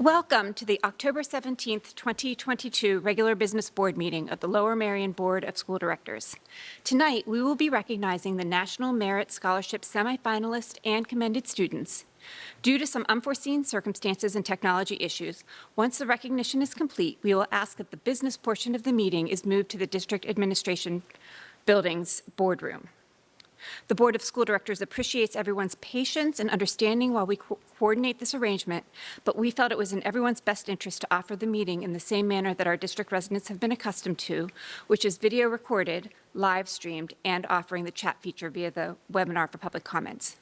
Welcome to the October 17th, 2022 regular business board meeting of the Lower Merion Board of School Directors. Tonight, we will be recognizing the National Merit Scholarship semifinalists and commended students. Due to some unforeseen circumstances and technology issues, once the recognition is complete, we will ask that the business portion of the meeting is moved to the District Administration Building's boardroom. The Board of School Directors appreciates everyone's patience and understanding while we coordinate this arrangement, but we felt it was in everyone's best interest to offer the meeting in the same manner that our district residents have been accustomed to, which is video recorded, live streamed, and offering the chat feature via the webinar for public comments.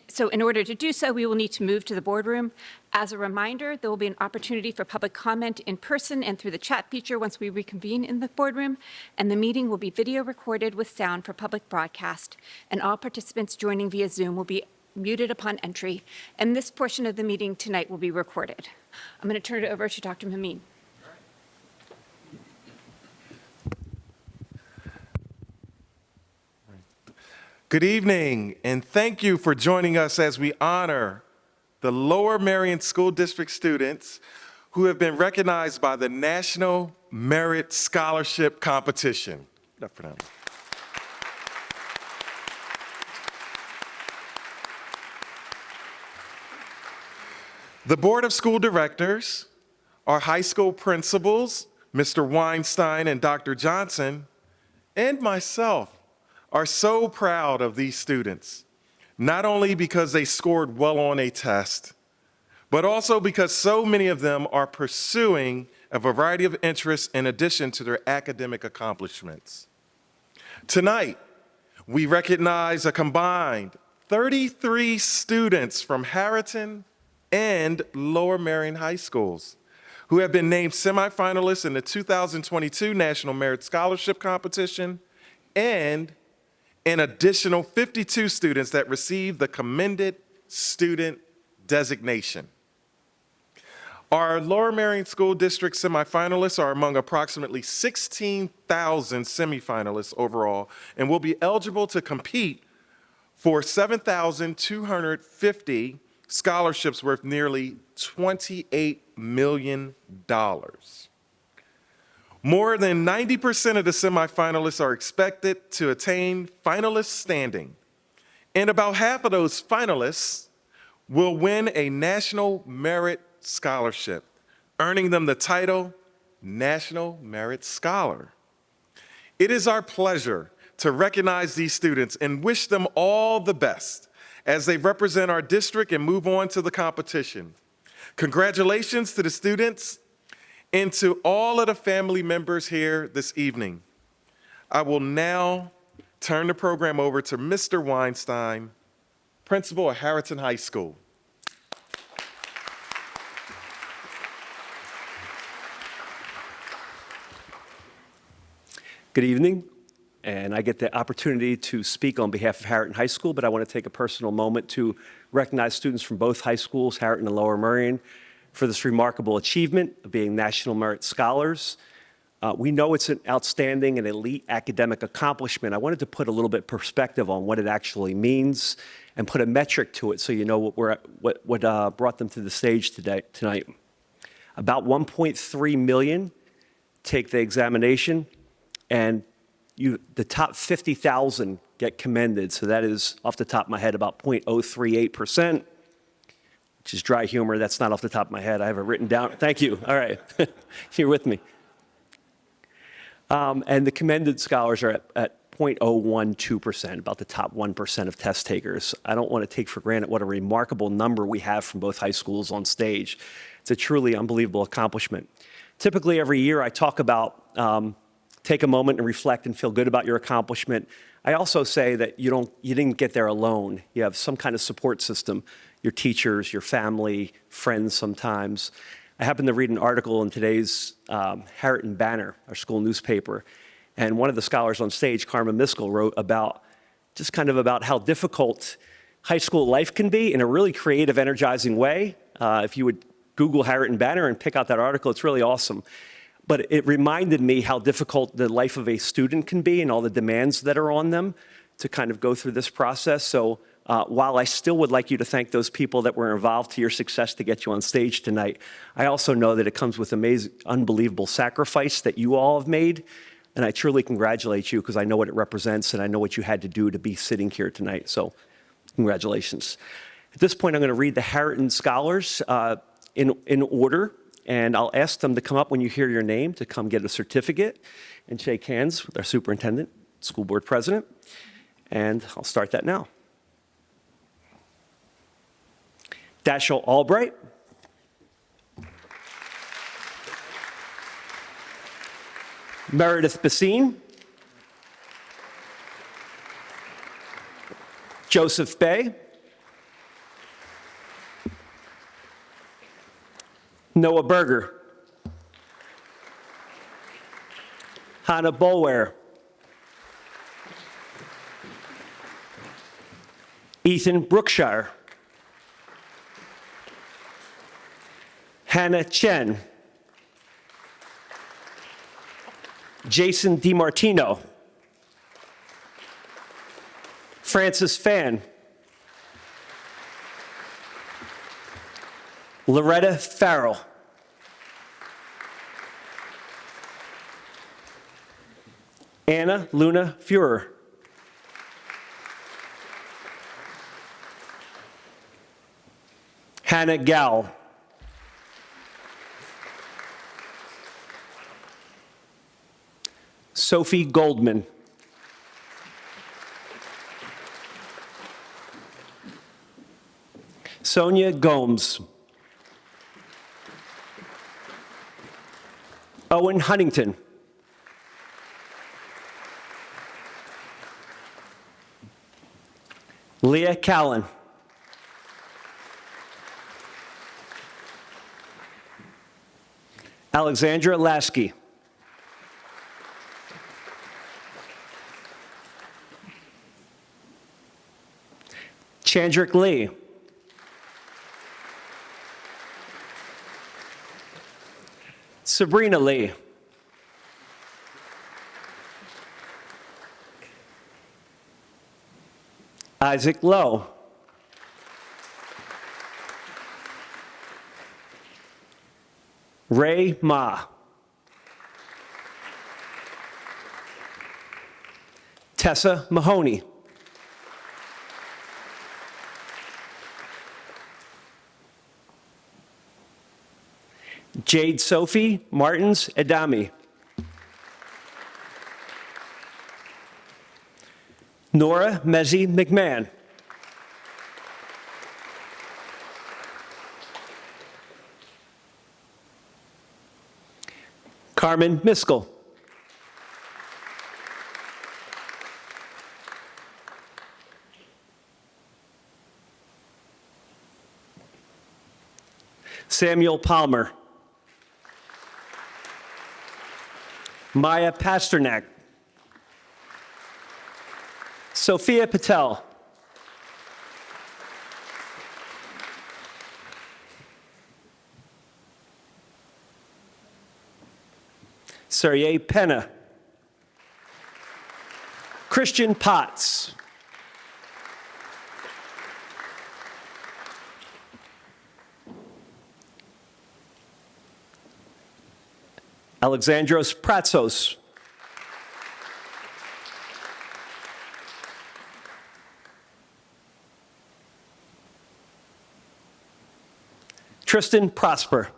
So in order to do so, we will need to move to the boardroom. As a reminder, there will be an opportunity for public comment in person and through the chat feature once we reconvene in the boardroom, and the meeting will be video recorded with sound for public broadcast, and all participants joining via Zoom will be muted upon entry, and this portion of the meeting tonight will be recorded. I'm going to turn it over to Dr. Mameen. Good evening, and thank you for joining us as we honor the Lower Merion School District students who have been recognized by the National Merit Scholarship Competition. Give it up for them. The Board of School Directors, our high school principals, Mr. Weinstein and Dr. Johnson, and myself, are so proud of these students, not only because they scored well on a test, but also because so many of them are pursuing a variety of interests in addition to their academic accomplishments. Tonight, we recognize a combined 33 students from Harriton and Lower Merion High Schools who have been named semifinalists in the 2022 National Merit Scholarship Competition, and an additional 52 students that received the Commended Student designation. Our Lower Merion School District semifinalists are among approximately 16,000 semifinalists overall and will be eligible to compete for 7,250 scholarships worth nearly $28 million. More than 90% of the semifinalists are expected to attain finalist standing, and about half of those finalists will win a National Merit Scholarship, earning them the title National Merit Scholar. It is our pleasure to recognize these students and wish them all the best as they represent our district and move on to the competition. Congratulations to the students and to all of the family members here this evening. I will now turn the program over to Mr. Weinstein, principal of Harriton High School. Good evening, and I get the opportunity to speak on behalf of Harriton High School, but I want to take a personal moment to recognize students from both high schools, Harriton and Lower Merion, for this remarkable achievement of being National Merit Scholars. We know it's an outstanding and elite academic accomplishment. I wanted to put a little bit of perspective on what it actually means and put a metric to it so you know what brought them to the stage tonight. About 1.3 million take the examination, and the top 50,000 get commended. So that is, off the top of my head, about 0.038%. Which is dry humor. That's not off the top of my head. I have it written down. Thank you. All right. You're with me. And the commended scholars are at 0.012%, about the top 1% of test takers. I don't want to take for granted what a remarkable number we have from both high schools on stage. It's a truly unbelievable accomplishment. Typically, every year I talk about take a moment and reflect and feel good about your accomplishment. I also say that you didn't get there alone. You have some kind of support system. Your teachers, your family, friends sometimes. I happened to read an article in today's Harriton Banner, our school newspaper, and one of the scholars on stage, Carmen Miskell, wrote about how difficult high school life can be in a really creative, energizing way. If you would Google Harriton Banner and pick out that article, it's really awesome. But it reminded me how difficult the life of a student can be and all the demands that are on them to kind of go through this process. So While I still would like you to thank those people that were involved to your success to get you on stage tonight, I also know that it comes with amazing, unbelievable sacrifice that you all have made, and I truly congratulate you because I know what it represents and I know what you had to do to be sitting here tonight, so congratulations. At this point, I'm going to read the Harrington Scholars in order, and I'll ask them to come up when you hear your name to come get a certificate and shake hands with our superintendent, school board president, and I'll start that now. Dashiell Albright. Meredith Basine. Joseph Bay. Noah Berger. Hannah Bolware. Ethan Brookshire. Hannah Chen. Jason DiMartino. Francis Fan. Loretta Farrell. Anna Luna Fuhrer. Hannah Gow. Sophie Goldman. Sonia Gomes. Owen Huntington. Leah Callan. Alexandra Lasky. Chandrick Lee. Sabrina Lee. Isaac Lowe. Ray Ma. Tessa Mahoney. Jade Sophie Martins Adami. Nora Mezzi McMahon. Carmen Miskell. Samuel Palmer. Maya Pasternak. Sophia Patel. Sergey Penna. Christian Potts. Alexandros Pratsos. Tristan Prosper.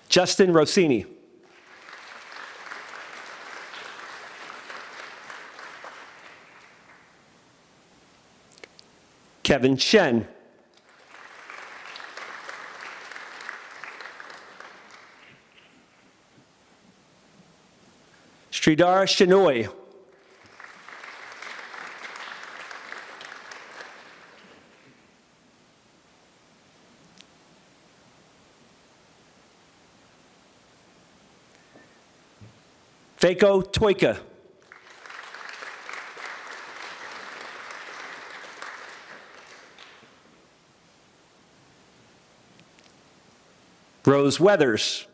Justin Rossini. Kevin Shen. Sridhar Shenoy. Fako Toika. Rose Weathers.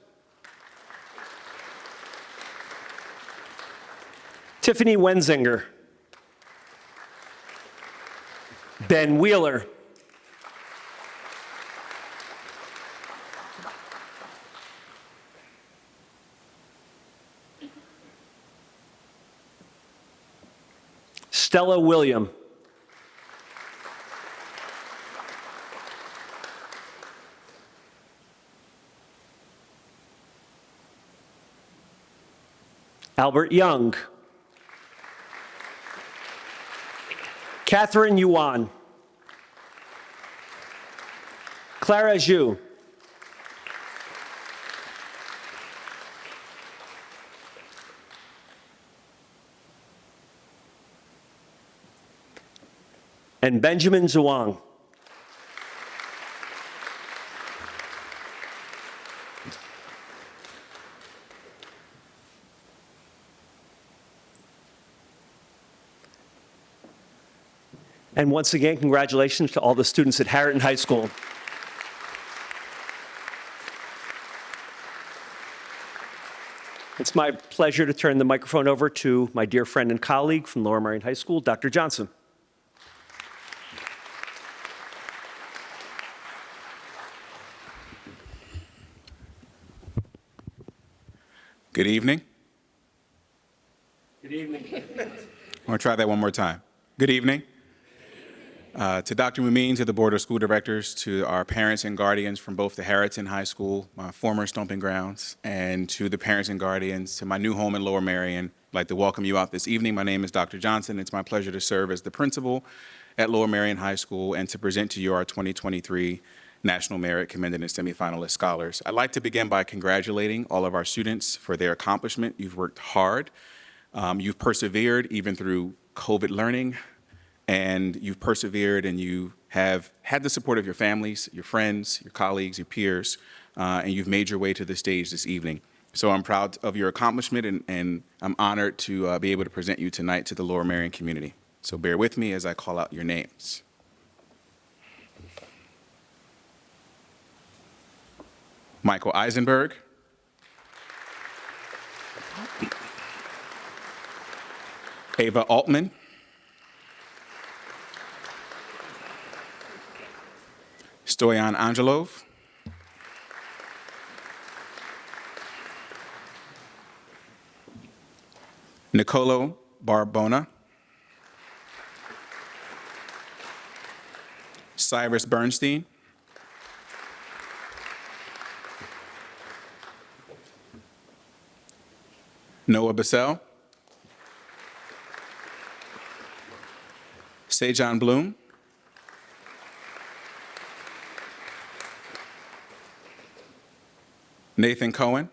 Tiffany Wenzinger. Ben Wheeler. Stella William. Albert Young. Catherine Yuan. Clara Zhu. And Benjamin Zhuang. And once again, congratulations to all the students at Harriton High School. It's my pleasure to turn the microphone over to my dear friend and colleague from Lower Merion High School, Dr. Johnson. Good evening. Good evening. I'm going to try that one more time. Good evening. To Dr. Mumeen, to the Board of School Directors, to our parents and guardians from both the Harriton High School, my former stomping grounds, and to the parents and guardians to my new home in Lower Merion, I'd like to welcome you out this evening. My name is Dr. Johnson. It's my pleasure to serve as the principal at Lower Merion High School and to present to you our 2023 National Merit Commended and Semifinalist Scholars. I'd like to begin by congratulating all of our students for their accomplishment. You've worked hard. You've persevered even through COVID learning, and you've persevered and you have had the support of your families, your friends, your colleagues, your peers, and you've made your way to the stage this evening. So I'm proud of your accomplishment, and I'm honored to be able to present you tonight to the Lower Merion community. So bear with me as I call out your names. Michael Eisenberg. Ava Altman. Stoyan Angelov. Nicolo Barbona. Cyrus Bernstein. Noah Bissell. Sejan Bloom. Nathan Cohen.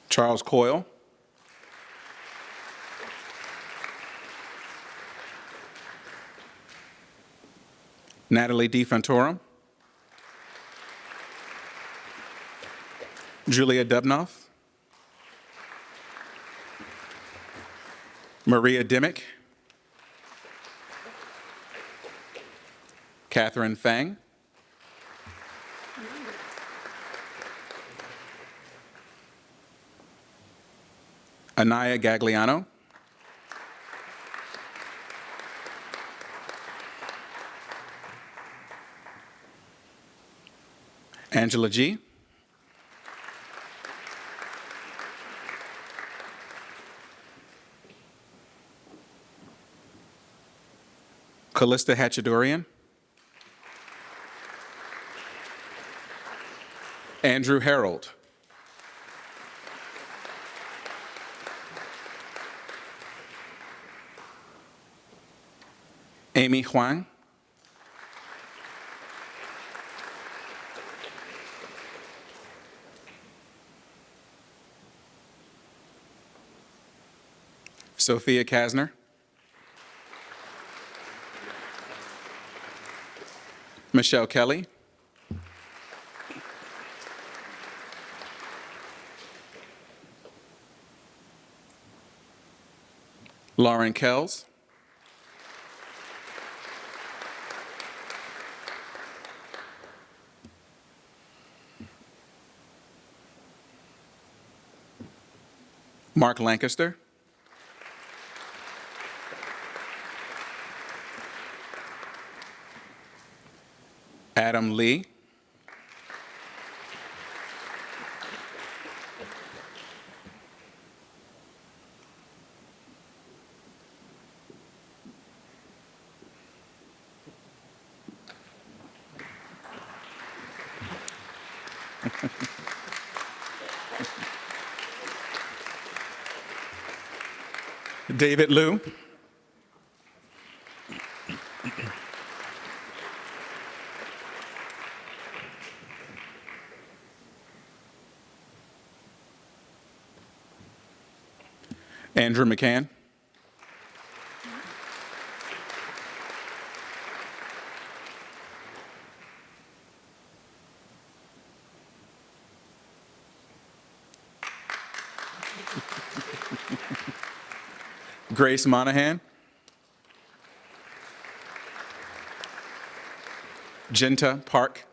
Charles Coyle. Natalie DeFantorum. Julia Dubnoff. Maria Dimmick. Catherine Fang. Anaya Gagliano. Angela G. Callista Hatchadorian. Andrew Harold. Amy Huang. Sophia Kasner. Michelle Kelly. Lauren Kells. Mark Lancaster. Adam Lee. David Liu. Andrew McCann. Grace Monahan. Jinta Park.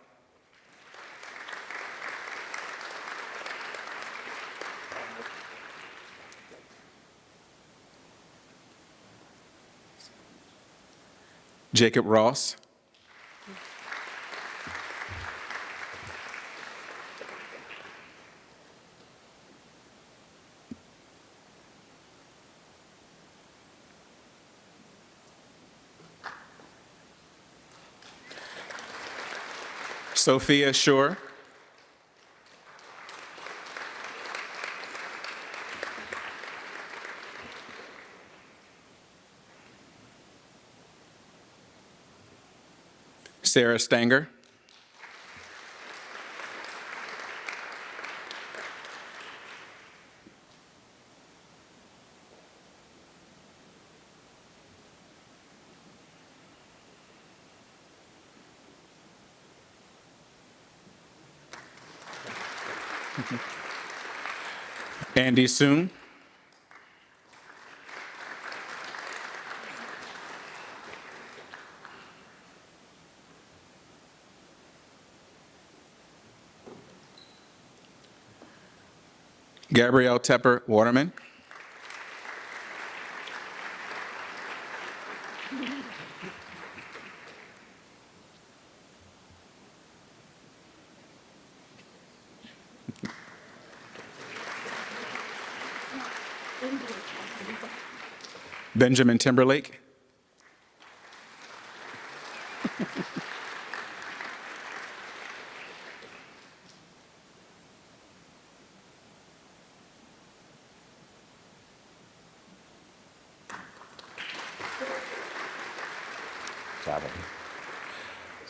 Jacob Ross. Sophia Shore. Sarah Stanger. Andy Soon. Gabrielle Tepper Waterman. Benjamin Timberlake.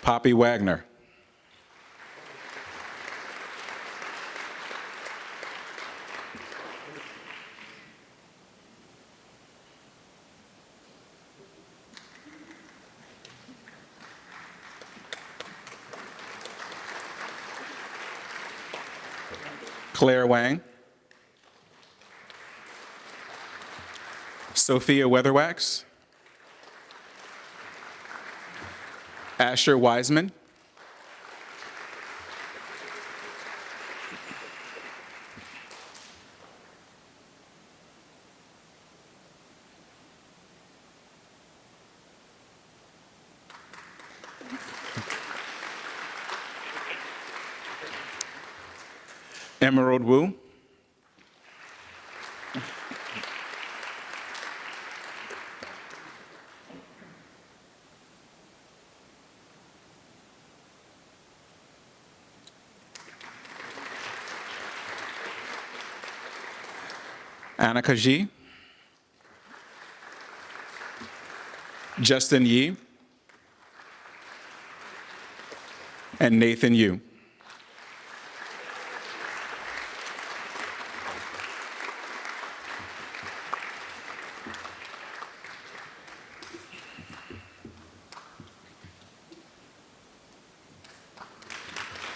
Poppy Wagner. Claire Wang. Sophia Weatherwax. Asher Wiseman. Emerald Wu. Annika Ji. Justin Yi. And Nathan Yu.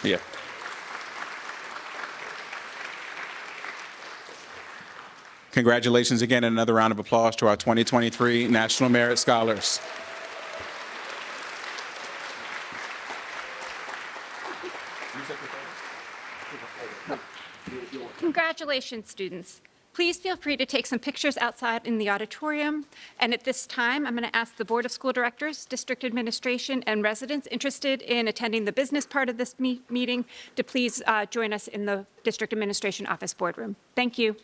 Yeah. Congratulations again, and another round of applause to our 2023 National Merit Scholars. Congratulations, students. Please feel free to take some pictures outside in the auditorium. And at this time, I'm going to ask the Board of School Directors, District Administration, and residents interested in attending the business part of this meeting to please join us in the District Administration Office Boardroom. Thank you.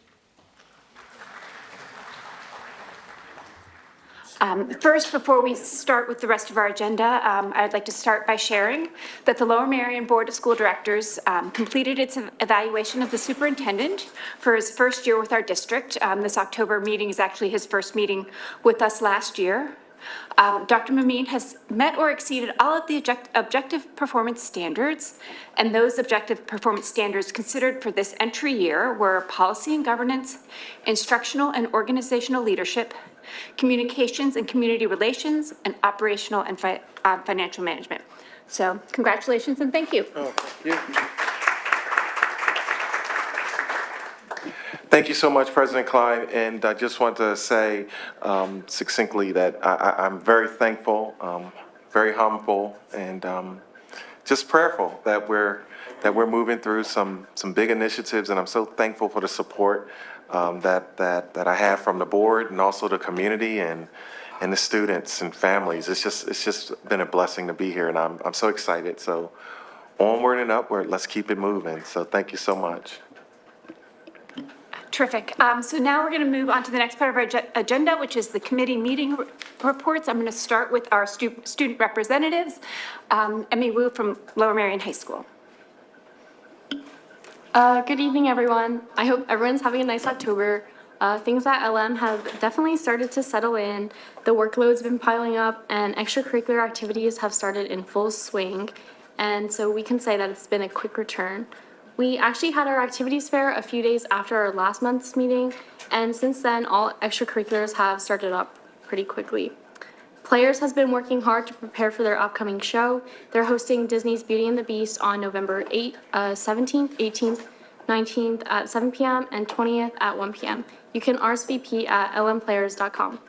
First, before we start with the rest of our agenda, I'd like to start by sharing that the Lower Merion Board of School Directors completed its evaluation of the superintendent for his first year with our district. This October meeting is actually his first meeting with us last year. Dr. Mameen has met or exceeded all of the objective performance standards, and those objective performance standards considered for this entry year were policy and governance, instructional and organizational leadership, communications and community relations, and operational and financial management. So congratulations and thank you. Oh, thank you. Thank you so much, President Klein. And I just want to say succinctly that I'm very thankful, very humble, and just prayerful that we're moving through some big initiatives. And I'm so thankful for the support that I have from the board and also the community and the students and families. It's just been a blessing to be here, and I'm so excited. So onward and upward, let's keep it moving. So thank you so much. Terrific. So now we're going to move on to the next part of our agenda, which is the committee meeting reports. I'm going to start with our student representatives. Emmy Wu from Lower Merion High School. Good evening, everyone. I hope everyone's having a nice October. Things at LM have definitely started to settle in. The workload's been piling up and extracurricular activities have started in full swing. And so we can say that it's been a quick return. We actually had our activities fair a few days after our last month's meeting, and since then, all extracurriculars have started up pretty quickly. Players has been working hard to prepare for their upcoming show. They're hosting Disney's Beauty and the Beast on November 17th, 18th, 19th at 7 p.m. and 20th at 1 p.m. You can RSVP at lmplayers.com.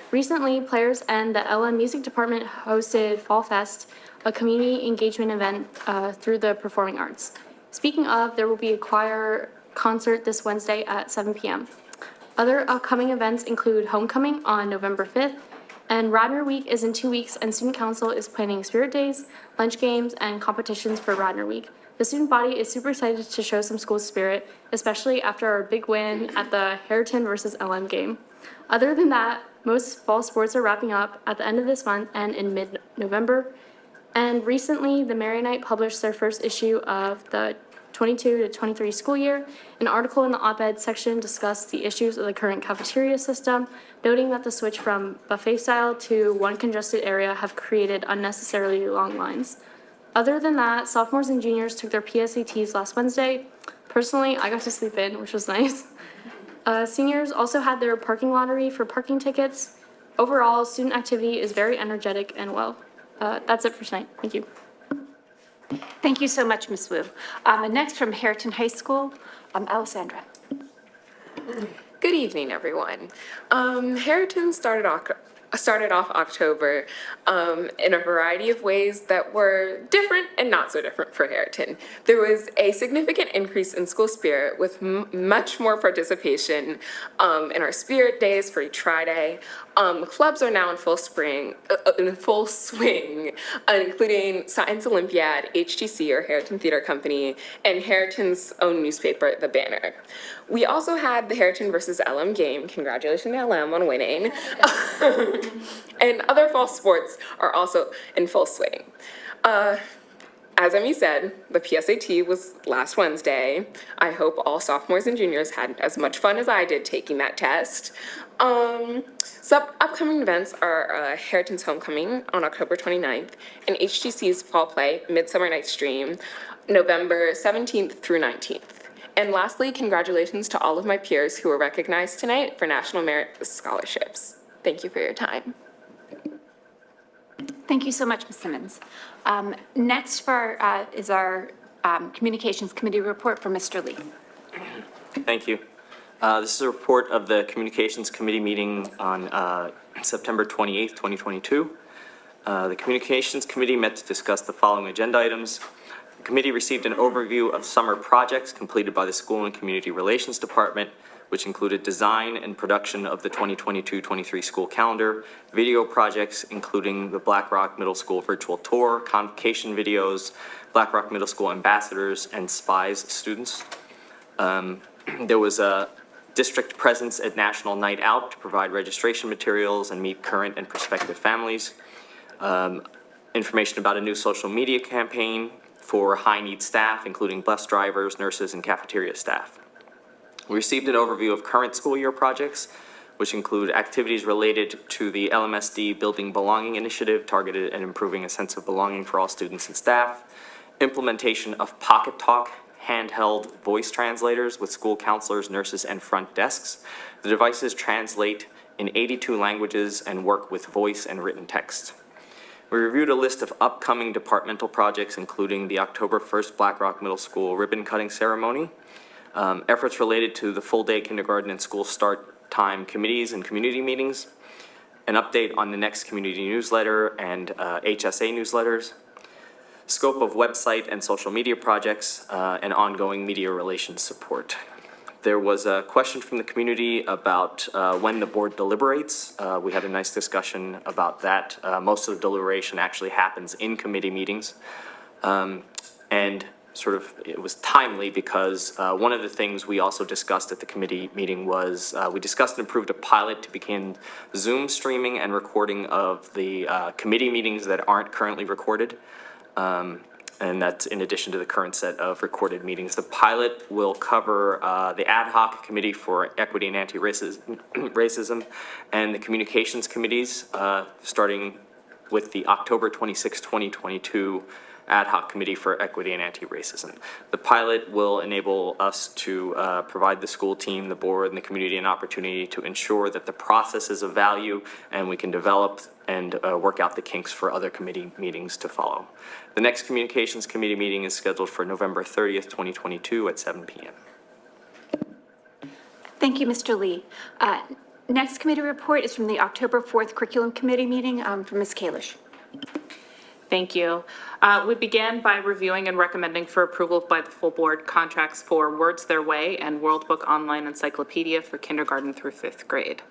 Recently, players and the LM Music Department hosted Fall Fest, a community engagement event through the performing arts. Speaking of, there will be a choir concert this Wednesday at 7 p.m. Other upcoming events include Homecoming on November 5th, and Radnor Week is in 2 weeks, and Student Council is planning Spirit Days, lunch games, and competitions for Radnor Week. The student body is super excited to show some school spirit, especially after our big win at the Harriton versus LM game. Other than that, most fall sports are wrapping up at the end of this month and in mid-November. And recently, the Marionite published their first issue of the 22 to 23 school year. An article in the op-ed section discussed the issues of the current cafeteria system, noting that the switch from buffet style to one congested area have created unnecessarily long lines. Other than that, sophomores and juniors took their PSATs last Wednesday. Personally, I got to sleep in, which was nice. Seniors also had their parking lottery for parking tickets. Overall, student activity is very energetic and well. That's it for tonight. Thank you. Thank you so much, Ms. Wu. And next from Harriton High School, Alessandra. Good evening, everyone. Harriton started off October in a variety of ways that were different and not so different for Harriton. There was a significant increase in school spirit with much more participation in our spirit days for each Friday. Clubs are now in full swing, including Science Olympiad, HTC or Harriton Theater Company, and Harriton's own newspaper, The Banner. We also had the Harriton versus LM game. Congratulations to LM on winning. And other fall sports are also in full swing. As Emmy said, the PSAT was last Wednesday. I hope all sophomores and juniors had as much fun as I did taking that test. So upcoming events are Harriton's Homecoming on October 29th and HTC's Fall Play Midsummer Night's Dream, November 17th through 19th. And lastly, congratulations to all of my peers who were recognized tonight for National Merit Scholarships. Thank you for your time. Thank you so much, Ms. Simmons. Next is our Communications Committee report from Mr. Lee. Thank you. This is a report of the Communications Committee meeting on September 28th, 2022. The Communications Committee met to discuss the following agenda items. The committee received an overview of summer projects completed by the School and Community Relations Department, which included design and production of the 2022-23 school calendar, video projects including the Black Rock Middle School virtual tour, convocation videos, Black Rock Middle School ambassadors, and SPIES students. There was a district presence at National Night Out to provide registration materials and meet current and prospective families. Information about a new social media campaign for high-need staff, including bus drivers, nurses, and cafeteria staff. We received an overview of current school year projects, which include activities related to the Lmsd Building Belonging Initiative targeted at improving a sense of belonging for all students and staff, implementation of Pocket Talk handheld voice translators with school counselors, nurses, and front desks. The devices translate in 82 languages and work with voice and written text. We reviewed a list of upcoming departmental projects, including the October 1st Black Rock Middle School ribbon cutting ceremony, efforts related to the full-day kindergarten and school start time committees and community meetings, an update on the next community newsletter and HSA newsletters, scope of website and social media projects, and ongoing media relations support. There was a question from the community about when the board deliberates. We had a nice discussion about that. Most of the deliberation actually happens in committee meetings. And sort of it was timely because one of the things we also discussed at the committee meeting was we discussed and approved a pilot to begin Zoom streaming and recording of the committee meetings that aren't currently recorded. And that's in addition to the current set of recorded meetings. The pilot will cover the ad hoc committee for equity and anti-racism and the communications committees, starting with the October 26, 2022 ad hoc committee for equity and anti-racism. The pilot will enable us to provide the school team, the board, and the community an opportunity to ensure that the process is of value and we can develop and work out the kinks for other committee meetings to follow. The next communications committee meeting is scheduled for November 30th, 2022 at 7 p.m. Thank you, Mr. Lee. Next committee report is from the October 4th Curriculum Committee meeting from Ms. Kalish. Thank you. We began by reviewing and recommending for approval by the full board contracts for Words Their Way and World Book Online Encyclopedia for kindergarten through 5th grade.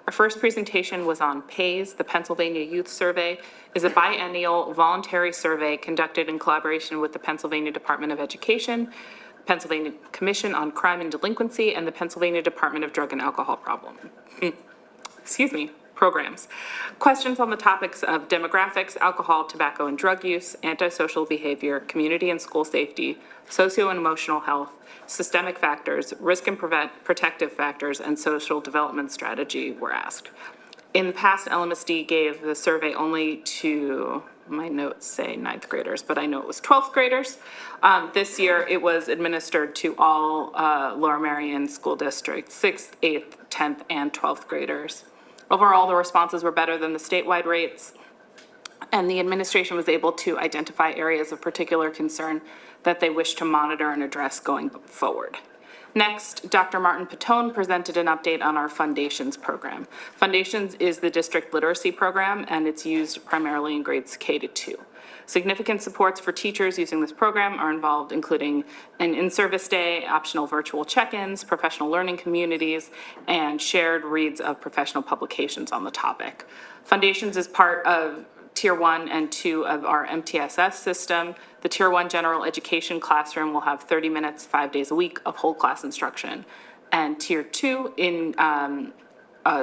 Our first presentation was on PAYS. The Pennsylvania Youth Survey is a biennial voluntary survey conducted in collaboration with the Pennsylvania Department of Education, Pennsylvania Commission on Crime and Delinquency, and the Pennsylvania Department of Drug and Alcohol programs. Questions on the topics of demographics, alcohol, tobacco, and drug use, antisocial behavior, community and school safety, socio and emotional health, systemic factors, risk and protective factors, and social development strategy were asked. In the past, Lmsd gave the survey only to, my notes say 9th graders, but I know it was 12th graders. This year, it was administered to all Lower Merion school districts, 6th, 8th, 10th, and 12th graders. Overall, the responses were better than the statewide rates, and the administration was able to identify areas of particular concern that they wish to monitor and address going forward. Next, Dr. Martin Patone presented an update on our Foundations program. Foundations is the district literacy program, and it's used primarily in grades K to 2. Significant supports for teachers using this program are involved, including an in-service day, optional virtual check-ins, professional learning communities, and shared reads of professional publications on the topic. Foundations is part of Tier 1 and 2 of our MTSS system. The Tier 1 general education classroom will have 30 minutes, 5 days a week of whole class instruction. And Tier 2 in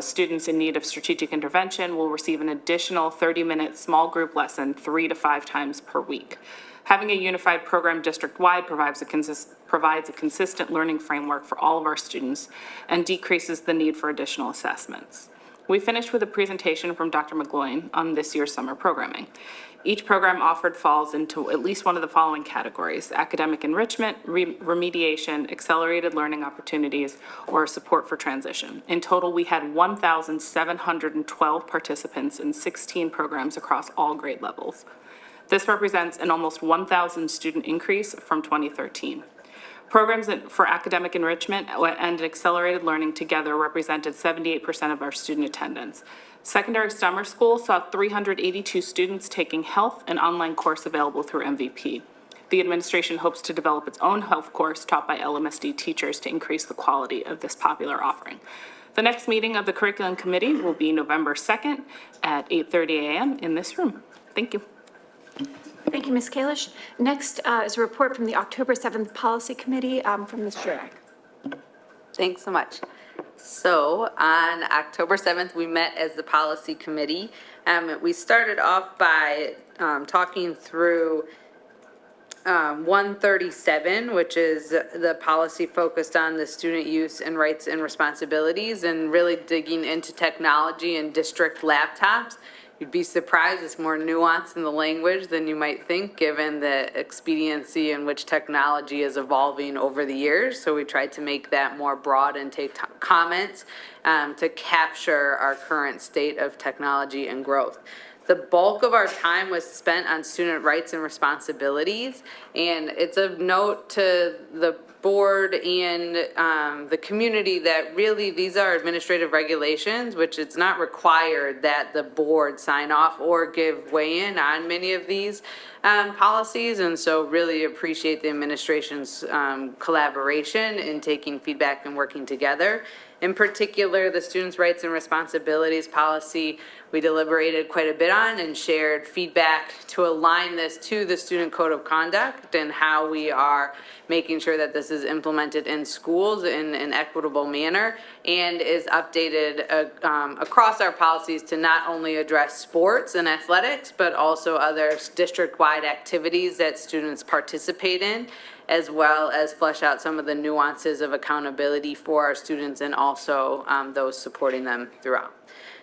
students in need of strategic intervention will receive an additional 30-minute small group lesson 3 to 5 times per week. Having a unified program district-wide provides a consistent learning framework for all of our students and decreases the need for additional assessments. We finished with a presentation from Dr. McGloin on this year's summer programming. Each program offered falls into at least one of the following categories: academic enrichment, remediation, accelerated learning opportunities, or support for transition. In total, we had 1,712 participants in 16 programs across all grade levels. This represents an almost 1,000 student increase from 2013. Programs for academic enrichment and accelerated learning together represented 78% of our student attendance. Secondary summer school saw 382 students taking health and online course available through MVP. The administration hopes to develop its own health course taught by Lmsb teachers to increase the quality of this popular offering. The next meeting of the Curriculum Committee will be November 2nd at 8:30 a.m. in this room. Thank you. Thank you, Ms. Kalish. Next is a report from the October 7th Policy Committee from Ms. Shurak. Thanks so much. So on October 7th, we met as the policy committee. We started off by talking through 137, which is the policy focused on the student use and rights and responsibilities, and really digging into technology and district laptops. You'd be surprised, it's more nuanced in the language than you might think, given the expediency in which technology is evolving over the years. So we tried to make that more broad and take comments to capture our current state of technology and growth. The bulk of our time was spent on student rights and responsibilities, and it's of note to the board and the community that really these are administrative regulations, which it's not required that the board sign off or give weigh in on many of these policies, and so really appreciate the administration's collaboration in taking feedback and working together. In particular, the students' rights and responsibilities policy we deliberated quite a bit on and shared feedback to align this to the student code of conduct and how we are making sure that this is implemented in schools in an equitable manner and is updated across our policies to not only address sports and athletics, but also other district-wide activities that students participate in, as well as flesh out some of the nuances of accountability for our students and also those supporting them throughout.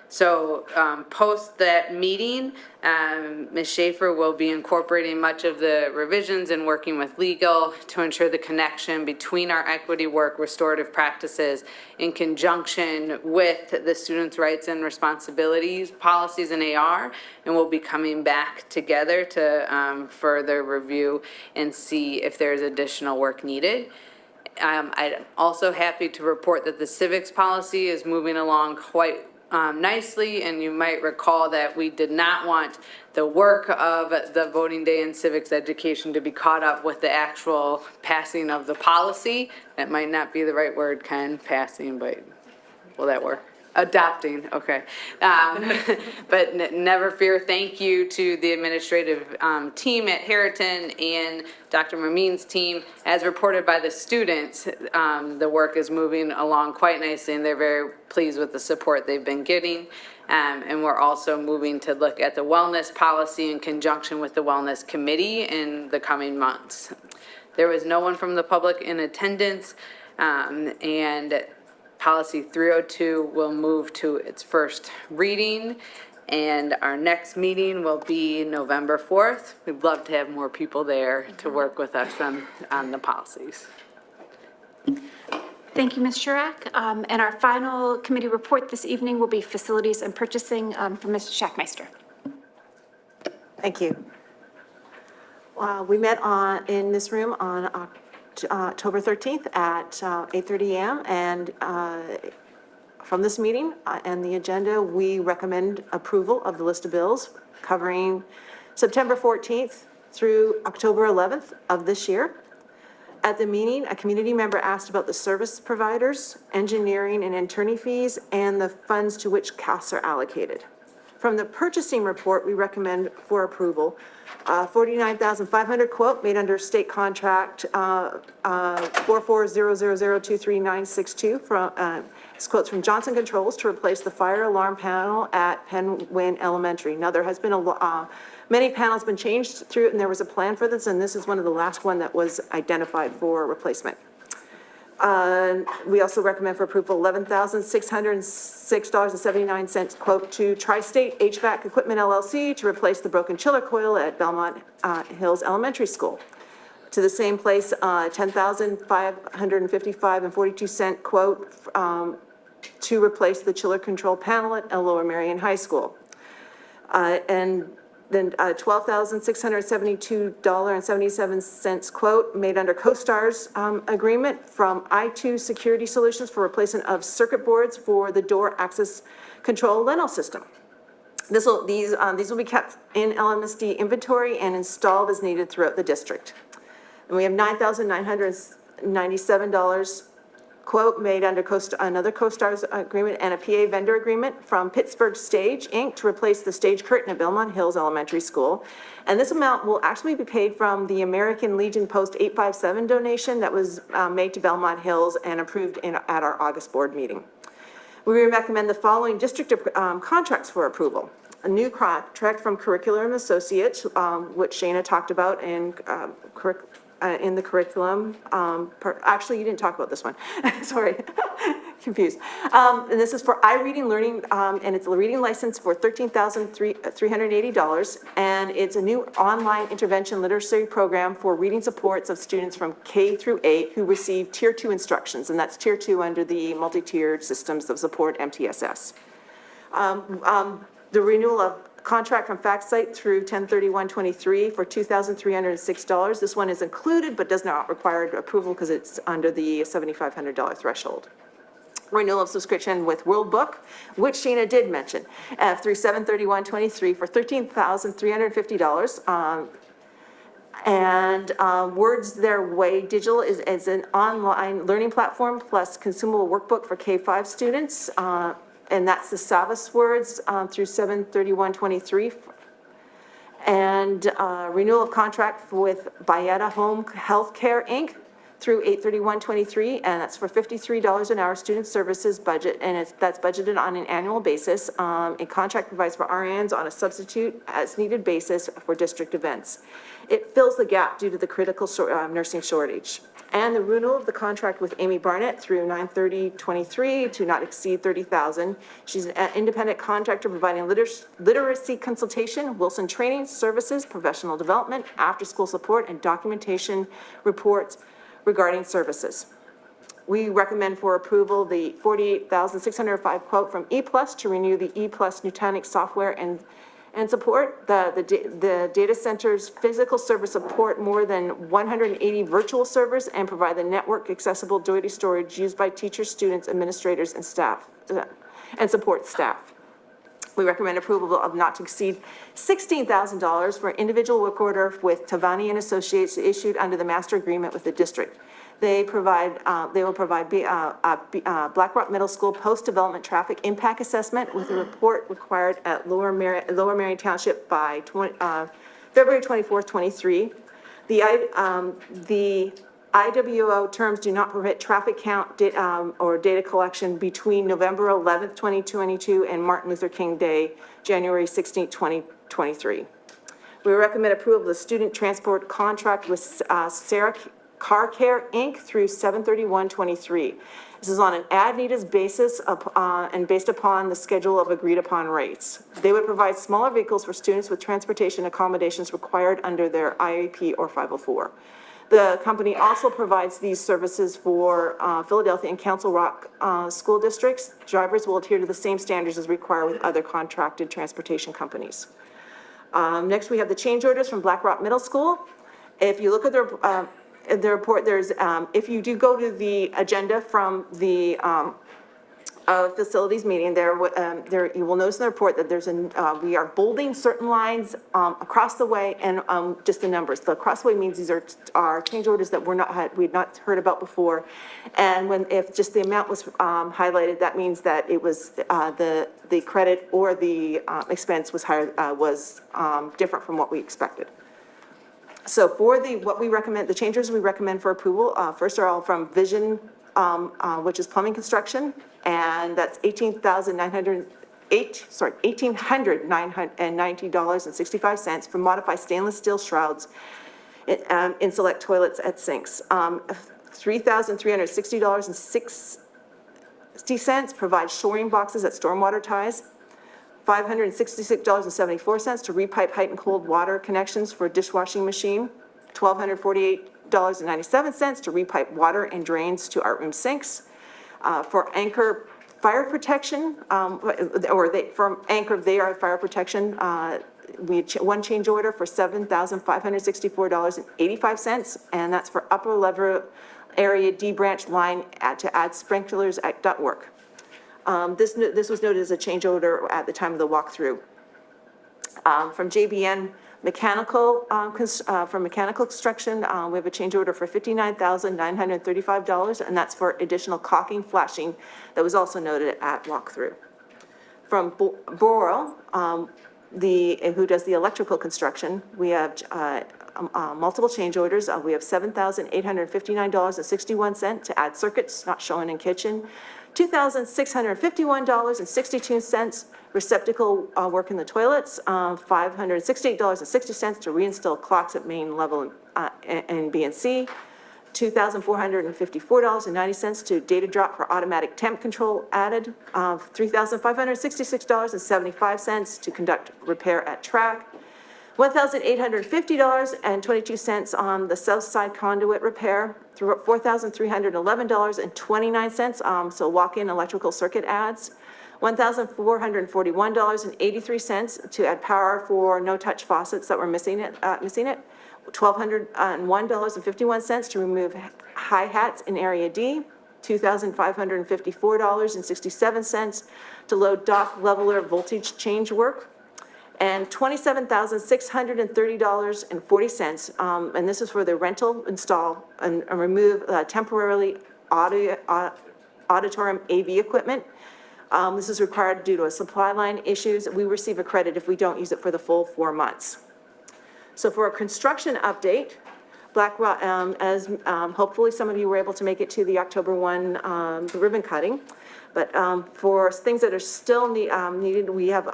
So post that meeting, Ms. Schaefer will be incorporating much of the revisions and working with legal to ensure the connection between our equity work, restorative practices, in conjunction with the students' rights and responsibilities policies in AR, and we'll be coming back together to further review and see if there's additional work needed. I'm also happy to report that the civics policy is moving along quite nicely, and you might recall that we did not want the work of the voting day and civics education to be caught up with the actual passing of the policy. That might not be the right word, Ken, passing, but will that work? Adopting, okay. But never fear, thank you to the administrative team at Harriton and Dr. Mameen's team. As reported by the students, the work is moving along quite nicely and they're very pleased with the support they've been getting. And we're also moving to look at the wellness policy in conjunction with the wellness committee in the coming months. There was no one from the public in attendance, and Policy 302 will move to its first reading, and our next meeting will be November 4th. We'd love to have more people there to work with us on the policies. Thank you, Ms. Shurak. And our final committee report this evening will be facilities and purchasing from Ms. Schackmeister. Thank you. We met in this room on October 13th at 8:30 a.m. and from this meeting and the agenda, we recommend approval of the list of bills covering September 14th through October 11th of this year. At the meeting, a community member asked about the service providers, engineering and attorney fees, and the funds to which costs are allocated. From the purchasing report, we recommend for approval $49,500 quote made under state contract 4400023962 from this quote's from Johnson Controls to replace the fire alarm panel at Penwyn Elementary. Now there has been many panels been changed through it, and there was a plan for this, and this is one of the last one that was identified for replacement. We also recommend for approval $11,606.79 quote to Tri-State HVAC Equipment LLC to replace the broken chiller coil at Belmont Hills Elementary School. To the same place, $10,555.42 quote to replace the chiller control panel at Lower Marion High School. And then $12,672.77 quote made under CoStar's agreement from I2 Security Solutions for replacement of circuit boards for the door access control Leno system. These will be kept in LMSD inventory and installed as needed throughout the district. And we have $9,997 quote made under another CoStar's agreement and a PA vendor agreement from Pittsburgh Stage, Inc. to replace the stage curtain at Belmont Hills Elementary School. And this amount will actually be paid from the American Legion Post 857 donation that was made to Belmont Hills and approved at our August board meeting. We recommend the following district contracts for approval. A new contract from Curriculum Associates, which Shana talked about in the curriculum. Actually, you didn't talk about this one. Sorry, confused. And this is for iReading Learning, and it's a reading license for $13,380. And it's a new online intervention literacy program for reading supports of students from K through 8 who receive Tier 2 instructions, and that's Tier 2 under the multi-tiered systems of support, MTSS. The renewal of contract from FactSite through 10/31/23 for $2,306. This one is included but does not require approval because it's under the $7,500 threshold. Renewal of subscription with World Book, which Shana did mention, through 7/31/23 for $13,350. Words Their Way Digital is an online learning platform plus consumable workbook for K-5 students. And that's the Savas words through 7/31/23. And renewal of contract with Bayetta Home Healthcare, Inc. through 8/31/23, and that's for $53 an hour student services budget, and that's budgeted on an annual basis. A contract provides for RNs on a substitute as needed basis for district events. It fills the gap due to the critical nursing shortage. And the renewal of the contract with Amy Barnett through 9/30/23 to not exceed $30,000. She's an independent contractor providing literacy consultation, Wilson training services, professional development, after-school support, and documentation reports regarding services. We recommend for approval the $48,605 quote from E+ to renew the E+ Nutanix software and support the data center's physical server support more than 180 virtual servers and provide the network accessible data storage used by teachers, students, administrators, and staff, and support staff. We recommend approval of not to exceed $16,000 for an individual work order with Tavani and Associates issued under the master agreement with the district. They will provide Black Rock Middle School post-development traffic impact assessment with a report required at Lower Marion Township by February 24th, 23. The IWO terms do not permit traffic count or data collection between November 11th, 2022 and Martin Luther King Day, January 16th, 2023. We recommend approval of the student transport contract with Sarah Car Care, Inc. through 7/31/23. This is on an as-needed basis and based upon the schedule of agreed-upon rates. They would provide smaller vehicles for students with transportation accommodations required under their IEP or 504. The company also provides these services for Philadelphia and Council Rock school districts. Drivers will adhere to the same standards as required with other contracted transportation companies. Next, we have the change orders from Black Rock Middle School. If you look at the report, there's, if you do go to the agenda from the facilities meeting, there you will notice in the report that there's we are bolding certain lines across the way and just the numbers. The across the way means these are change orders that we'd not heard about before, and if just the amount was highlighted, that means that it was the credit or the expense was higher, different from what we expected. So for what we recommend, the changes we recommend for approval, first are all from Vision, which is plumbing construction, and that's $1,890.65 for modified stainless steel shrouds in select toilets at sinks. $3,360.60 provide shoring boxes at stormwater ties. $566.74 to repipe height and cold water connections for dishwashing machine. $1,248.97 to repipe water and drains to art room sinks. For Anchor Fire Protection, from Anchor, they are fire protection. We had one change order for $7,564.85, and that's for upper level area D branch line to add sprinklers at ductwork. This was noted as a change order at the time of the walkthrough. From JBN, Mechanical, for mechanical construction, we have a change order for $59,935, and that's for additional caulking, flashing that was also noted at walkthrough. From Boral, who does the electrical construction, we have multiple change orders. We have $7,859.61 to add circuits not shown in kitchen, $2,651.62 receptacle work in the toilets, $568.60 to reinstall clocks at main level in B and C, $2,454.90 to data drop for automatic temp control added, $3,566.75 to conduct repair at track, $1,850.22 on the south side conduit repair, $4,311.29, so walk-in electrical circuit adds, $1,441.83 to add power for no-touch faucets that were missing it, $1,201.51 to remove hi-hats in area D, $2,554.67 to load dock leveler voltage change work, and $27,630.40, and this is for the rental, install, and remove temporarily auditorium AV equipment. This is required due to a supply line issues. We receive a credit if we don't use it for the full 4 months. So for a construction update, Black Rock, as hopefully some of you were able to make it to the October 1 ribbon cutting, but for things that are still needed, we have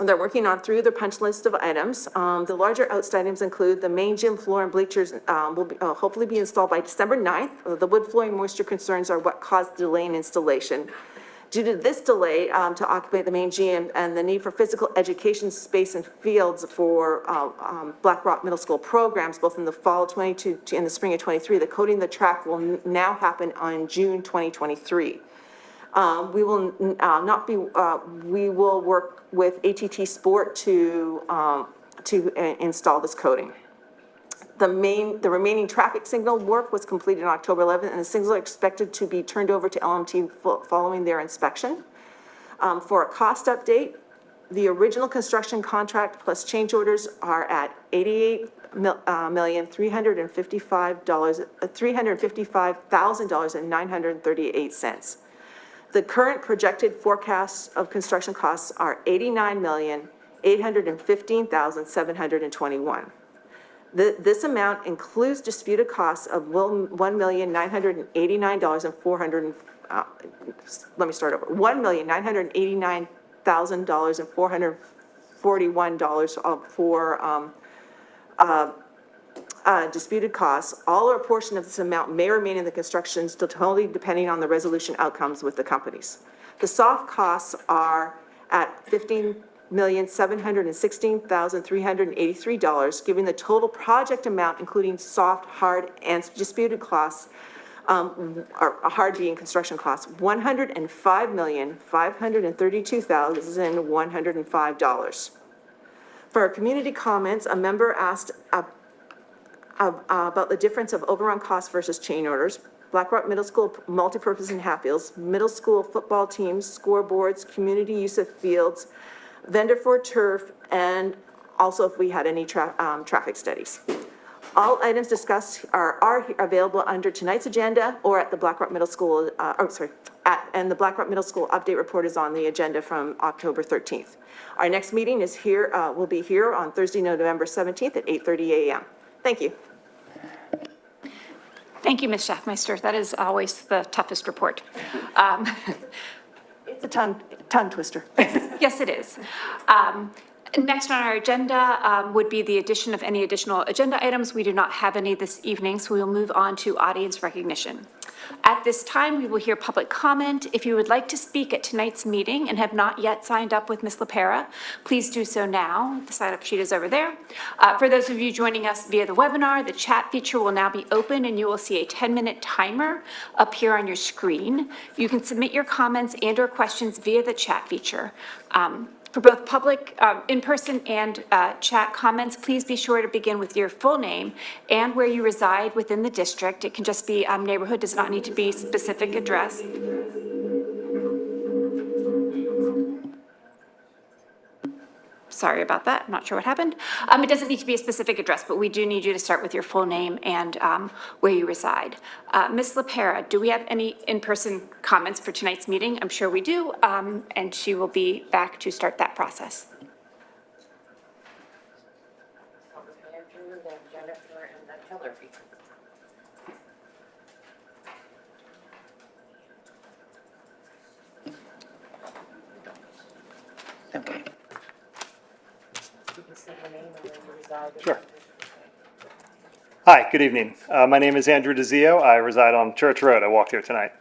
they're working on through the punch list of items. The larger outstanding items include the main gym floor and bleachers will be, hopefully be installed by December 9th. The wood flooring moisture concerns are what caused delay in installation. Due to this delay to occupy the main gym and the need for physical education space and fields for Black Rock Middle School programs, both in the fall of 22 and the spring of 23, the coating of the track will now happen on June 2023. We will not be. We will work with ATT Sport to install this coating. The remaining traffic signal work was completed on October 11th, and the signals are expected to be turned over to LMT following their inspection. For a cost update, the original construction contract plus change orders are at $355,938. The current projected forecasts of construction costs are $89,815,721. This amount includes disputed costs of $1,989,400. Let me start over. $1,989,441 for disputed costs. All or a portion of this amount may remain in the construction still totally depending on the resolution outcomes with the companies. The soft costs are at $15,716,383, giving the total project amount, including soft, hard, and disputed costs, or hard being construction costs, $105,532,105. For our community comments, a member asked about the difference of overrun costs versus chain orders. Black Rock Middle School multipurpose and half fields, middle school football teams, scoreboards, community use of fields, vendor for turf, and also if we had any traffic studies. All items discussed are available under tonight's agenda or at the Black Rock Middle School, and the Black Rock Middle School update report is on the agenda from October 13th. Our next meeting is here, will be here on Thursday, November 17th at 8:30 a.m. Thank you. Thank you, Ms. Schaffmeister. That is always the toughest report. It's a tongue twister. Yes, it is. Next on our agenda would be the addition of any additional agenda items. We do not have any this evening, so we will move on to audience recognition. At this time, we will hear public comment. If you would like to speak at tonight's meeting and have not yet signed up with Ms. LaPera, please do so now. The sign-up sheet is over there. For those of you joining us via the webinar, the chat feature will now be open and you will see a 10-minute timer appear on your screen. You can submit your comments and or questions via the chat feature. For both public, in-person and chat comments, please be sure to begin with your full name and where you reside within the district. It can just be neighborhood, does not need to be specific address. sorry about that. I'm not sure what happened. It doesn't need to be a specific address, but we do need you to start with your full name and where you reside. Ms. LaPera, do we have any in-person comments for tonight's meeting? I'm sure we do, and she will be back to start that process. Andrew, then Jennifer, and then Hillary. Okay. You can say the name and where you reside. Sure. Hi, good evening. My name is Andrew DeZio. I reside on Church Road. I walked here tonight.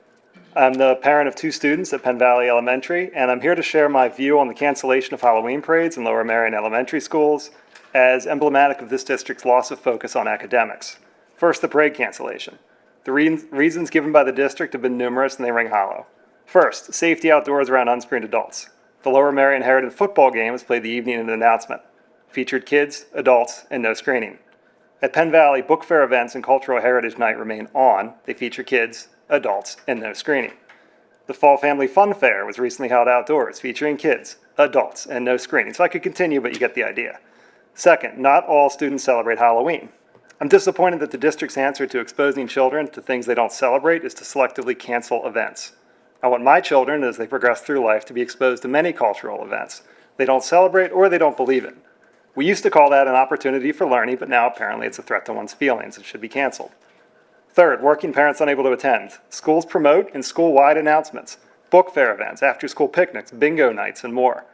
I'm the parent of 2 students at Penn Valley Elementary, and I'm here to share my view on the cancellation of Halloween parades in Lower Merion Elementary schools as emblematic of this district's loss of focus on academics. First, the parade cancellation. The reasons given by the district have been numerous and they ring hollow. First, safety outdoors around unscreened adults. The Lower Merion Heritage football game was played the evening of the announcement. Featured kids, adults, and no screening. At Penn Valley, book fair events and cultural heritage night remain on. They feature kids, adults, and no screening. The Fall Family Fun Fair was recently held outdoors, featuring kids, adults, and no screening. So I could continue, but you get the idea. Second, not all students celebrate Halloween. I'm disappointed that the district's answer to exposing children to things they don't celebrate is to selectively cancel events. I want my children, as they progress through life, to be exposed to many cultural events they don't celebrate or they don't believe in. We used to call that an opportunity for learning, but now apparently it's a threat to one's feelings. It should be canceled. Third, working parents unable to attend. Schools promote in school-wide announcements, book fair events, after-school picnics, bingo nights, and more.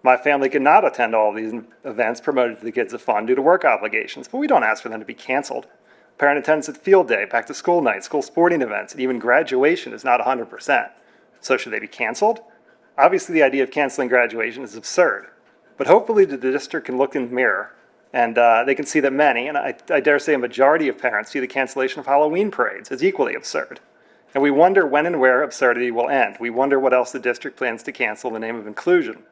My family could not attend all of these events promoted to the kids of fun due to work obligations, but we don't ask for them to be canceled. Parent attendance at field day, back-to-school night, school sporting events, and even graduation is not 100%. So should they be canceled? Obviously, the idea of canceling graduation is absurd. But hopefully the district can look in the mirror and they can see that many, and I dare say a majority of parents, see the cancellation of Halloween parades as equally absurd. And we wonder when and where absurdity will end. We wonder what else the district plans to cancel in the name of inclusion.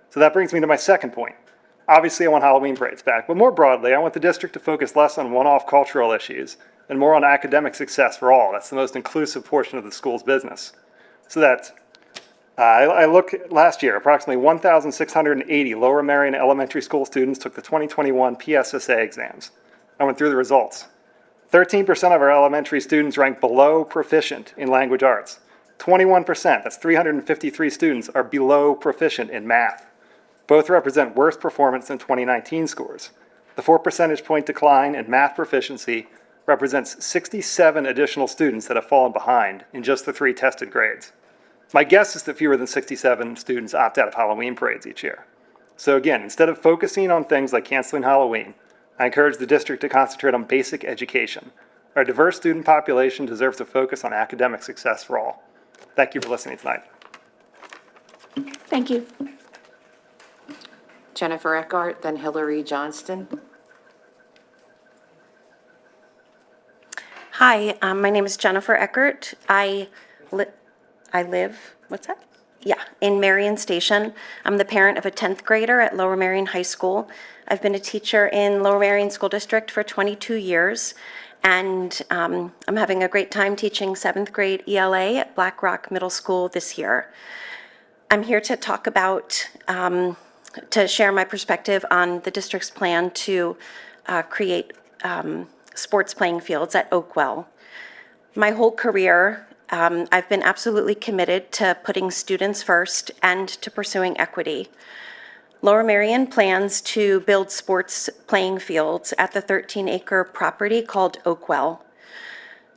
So that brings me to my second point. Obviously, I want Halloween parades back, but more broadly, I want the district to focus less on one-off cultural issues and more on academic success for all. That's the most inclusive portion of the school's business. So that I looked last year, approximately 1,680 Lower Merion Elementary School students took the 2021 PSSA exams. I went through the results. 13% of our elementary students ranked below proficient in language arts. 21%, that's 353 students, are below proficient in math. Both represent worse performance than 2019 scores. The 4 percentage point decline in math proficiency represents 67 additional students that have fallen behind in just the 3 tested grades. My guess is that fewer than 67 students opt out of Halloween parades each year. So again, instead of focusing on things like canceling Halloween, I encourage the district to concentrate on basic education. Our diverse student population deserves to focus on academic success for all. Thank you for listening tonight. Thank you. Jennifer Eckhart, then Hillary Johnston. Hi, my name is Jennifer Eckert. I live, what's that? Yeah, in Marion Station. I'm the parent of a 10th grader at Lower Merion High School. I've been a teacher in Lower Merion School District for 22 years, and I'm having a great time teaching 7th grade ELA at Black Rock Middle School this year. I'm here to talk about, to share my perspective on the district's plan to create sports playing fields at Oakwell. My whole career, I've been absolutely committed to putting students first and to pursuing equity. Lower Merion plans to build sports playing fields at the 13-acre property called Oakwell.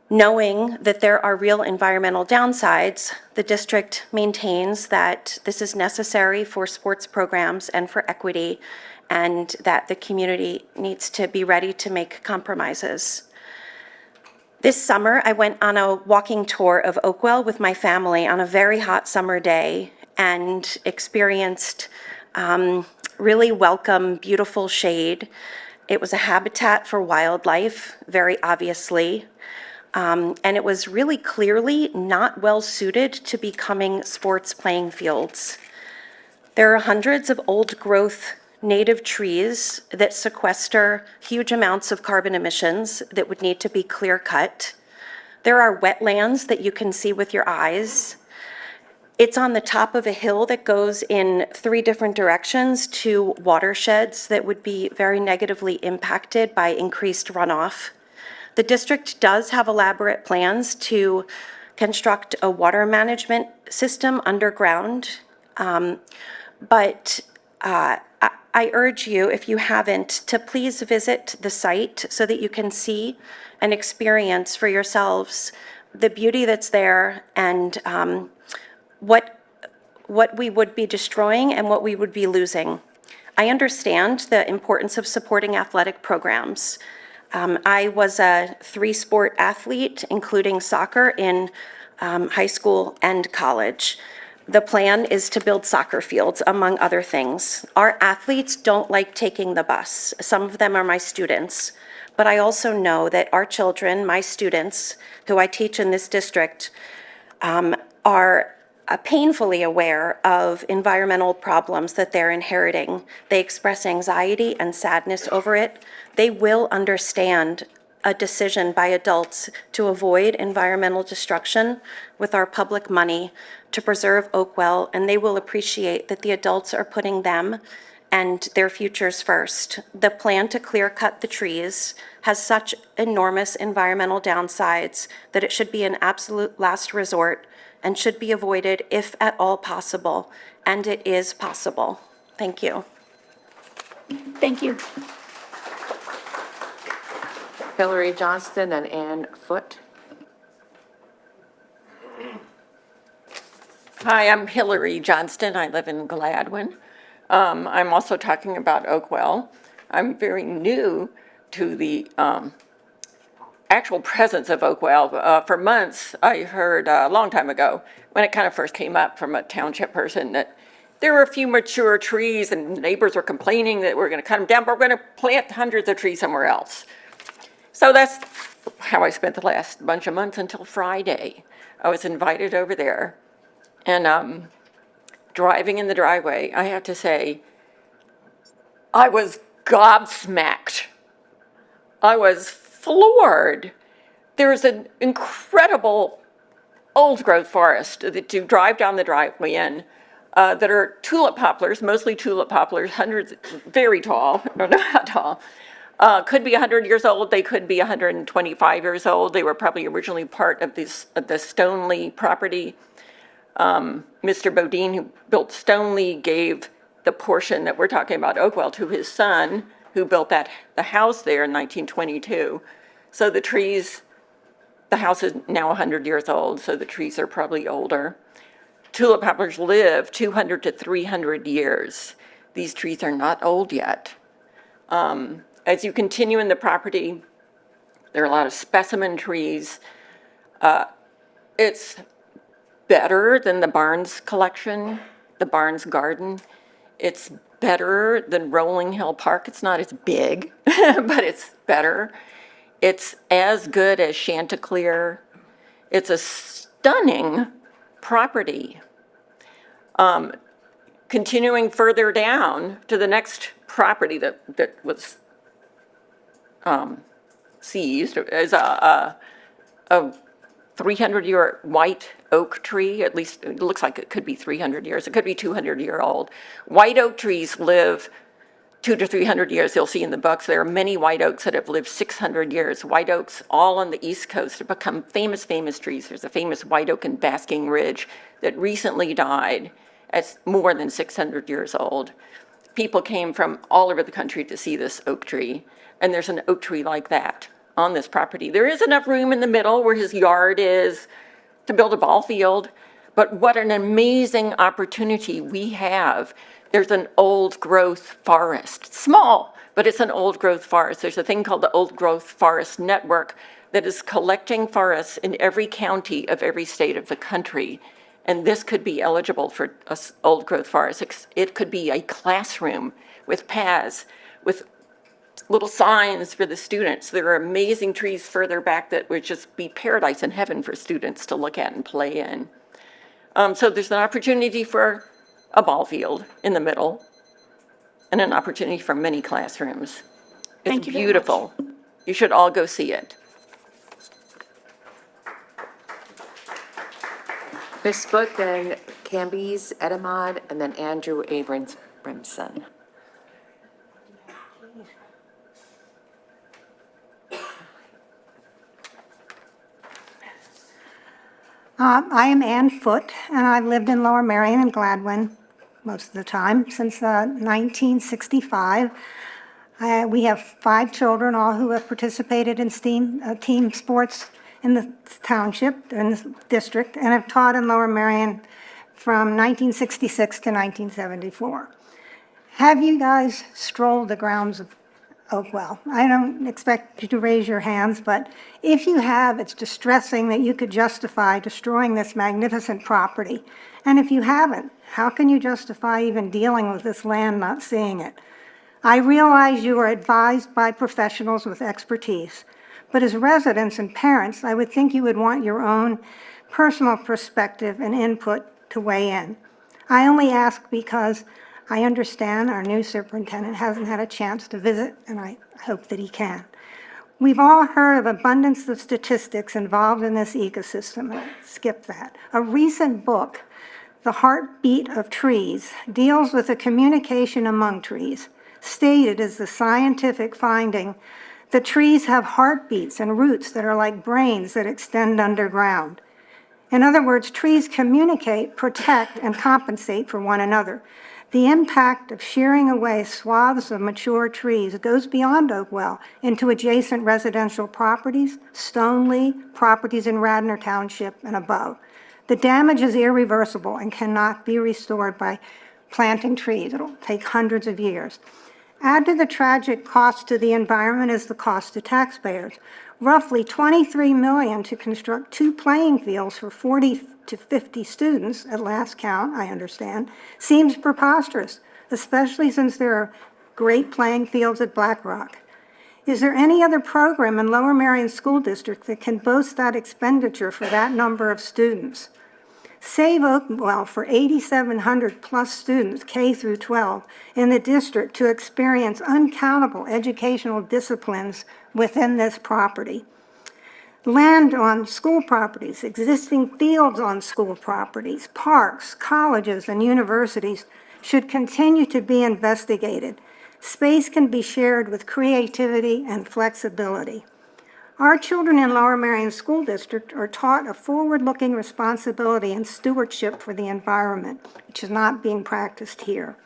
Knowing that there are real environmental downsides, the district maintains that this is necessary for sports programs and for equity, and that the community needs to be ready to make compromises. This summer, I went on a walking tour of Oakwell with my family on a very hot summer day and experienced really welcome, beautiful shade. It was a habitat for wildlife, very obviously, and it was really clearly not well suited to becoming sports playing fields. There are hundreds of old growth native trees that sequester huge amounts of carbon emissions that would need to be clear cut. There are wetlands that you can see with your eyes. It's on the top of a hill that goes in 3 different directions to watersheds that would be very negatively impacted by increased runoff. The district does have elaborate plans to construct a water management system underground, but I urge you, if you haven't, to please visit the site so that you can see and experience for yourselves the beauty that's there and what we would be destroying and what we would be losing. I understand the importance of supporting athletic programs. I was a 3-sport athlete, including soccer, in high school and college. The plan is to build soccer fields, among other things. Our athletes don't like taking the bus. Some of them are my students. But I also know that our children, my students, who I teach in this district, are painfully aware of environmental problems that they're inheriting. They express anxiety and sadness over it. They will understand a decision by adults to avoid environmental destruction with our public money to preserve Oakwell, and they will appreciate that the adults are putting them and their futures first. The plan to clear cut the trees has such enormous environmental downsides that it should be an absolute last resort and should be avoided if at all possible, and it is possible. Thank you. Thank you. Hillary Johnston and Ann Foote. Hi, I'm Hillary Johnston. I live in Gladwin. I'm also talking about Oakwell. I'm very new to the actual presence of Oakwell. For months, I heard a long time ago, when it kind of first came up from a township person, that there were a few mature trees and neighbors were complaining that we're going to cut them down, but we're going to plant hundreds of trees somewhere else. So that's how I spent the last bunch of months until Friday. I was invited over there, and driving in the driveway, I have to say, I was gobsmacked. I was floored. There's an incredible old-growth forest that you drive down the driveway in that are tulip poplars, mostly tulip poplars, hundreds, very tall, I don't know how tall. Could be 100 years old, they could be 125 years old. They were probably originally part of the Stoneleigh property. Mr. Bodine, who built Stoneleigh, gave the portion that we're talking about, Oakwell, to his son, who built the house there in 1922. So the trees, the house is now 100 years old, so the trees are probably older. Tulip poplars live 200 to 300 years. These trees are not old yet. As you continue in the property, there are a lot of specimen trees. It's better than the Barnes collection, the Barnes garden. It's better than Rolling Hill Park. It's not as big, but it's better. It's as good as Chanticleer. It's a stunning property. Continuing further down to the next property that was seized is a 300-year white oak tree. At least it looks like it could be 300 years. It could be 200-year-old. White oak trees live 200 to 300 years. You'll see in the books there are many white oaks that have lived 600 years. White oaks all on the East Coast have become famous trees. There's a famous white oak in Basking Ridge that recently died at more than 600 years old. People came from all over the country to see this oak tree, and there's an oak tree like that on this property. There is enough room in the middle where his yard is to build a ball field, but what an amazing opportunity we have. There's an old growth forest, small, but it's an old growth forest. There's a thing called the Old Growth Forest Network that is collecting forests in every county of every state of the country. And this could be eligible for old growth forest. It could be a classroom with paths, with little signs for the students. There are amazing trees further back that would just be paradise in heaven for students to look at and play in. So there's an opportunity for a ball field in the middle and an opportunity for many classrooms. It's beautiful. You should all go see it. Ms. Foote and Camby's, Edamad, and then Andrew Abramson. I am Ann Foote, and I've lived in Lower Merion and Gladwin most of the time, since 1965. We have 5 children, all who have participated in team sports in the township, in the district, and have taught in Lower Merion from 1966 to 1974. Have you guys strolled the grounds of Oakwell? I don't expect you to raise your hands, but if you have, it's distressing that you could justify destroying this magnificent property. And if you haven't, how can you justify even dealing with this land, not seeing it? I realize you are advised by professionals with expertise, but as residents and parents, I would think you would want your own personal perspective and input to weigh in. I only ask because I understand our new superintendent hasn't had a chance to visit, and I hope that he can. We've all heard of abundance of statistics involved in this ecosystem. I'll skip that. A recent book, The Heartbeat of Trees, deals with the communication among trees. Stated as the scientific finding that trees have heartbeats and roots that are like brains that extend underground. In other words, trees communicate, protect, and compensate for one another. The impact of shearing away swaths of mature trees goes beyond Oakwell into adjacent residential properties, Stoneleigh, properties in Radnor Township, and above. The damage is irreversible and cannot be restored by planting trees. It'll take hundreds of years. Add to the tragic cost to the environment is the cost to taxpayers. Roughly $23 million to construct 2 playing fields for 40 to 50 students, at last count, I understand, seems preposterous, especially since there are great playing fields at Black Rock. Is there any other program in Lower Merion School District that can boast that expenditure for that number of students? Save Oakwell for 8,700 plus students, K through 12, in the district to experience uncountable educational disciplines within this property. Land on school properties, existing fields on school properties, parks, colleges, and universities should continue to be investigated. Space can be shared with creativity and flexibility. Our children in Lower Merion School District are taught a forward-looking responsibility and stewardship for the environment, which is not being practiced here.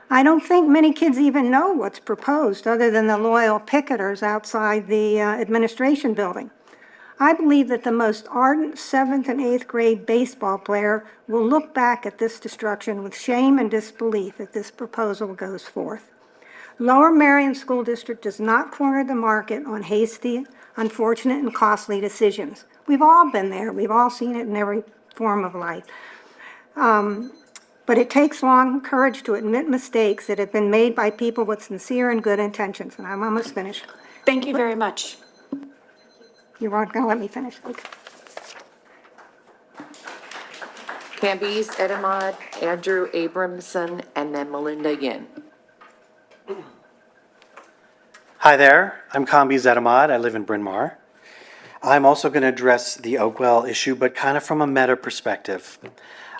I don't think many kids even know what's proposed other than the loyal picketers outside the administration building. I believe that the most ardent 7th and 8th grade baseball player will look back at this destruction with shame and disbelief if this proposal goes forth. Lower Merion School District does not corner the market on hasty, unfortunate, and costly decisions. We've all been there. We've all seen it in every form of life. But it takes long courage to admit mistakes that have been made by people with sincere and good intentions. And I'm almost finished. Thank you very much. You weren't going to let me finish. Okay. Camby's, Edamad, Andrew Abramson, and then Melinda Yin. Hi there, I'm Kambi Zedamad. I live in Bryn Mawr. I'm also going to address the Oakwell issue, but kind of from a meta perspective.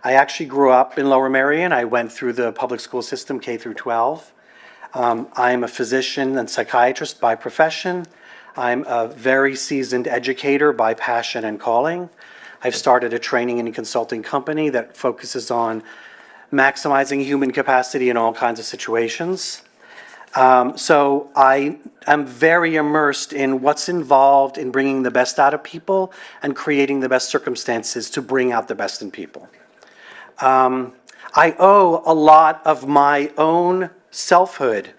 I actually grew up in Lower Merion. I went through the public school system K through 12. I'm a physician and psychiatrist by profession. I'm a very seasoned educator by passion and calling. I've started a training and consulting company that focuses on maximizing human capacity in all kinds of situations. So I am very immersed in what's involved in bringing the best out of people and creating the best circumstances to bring out the best in people. I owe a lot of my own selfhood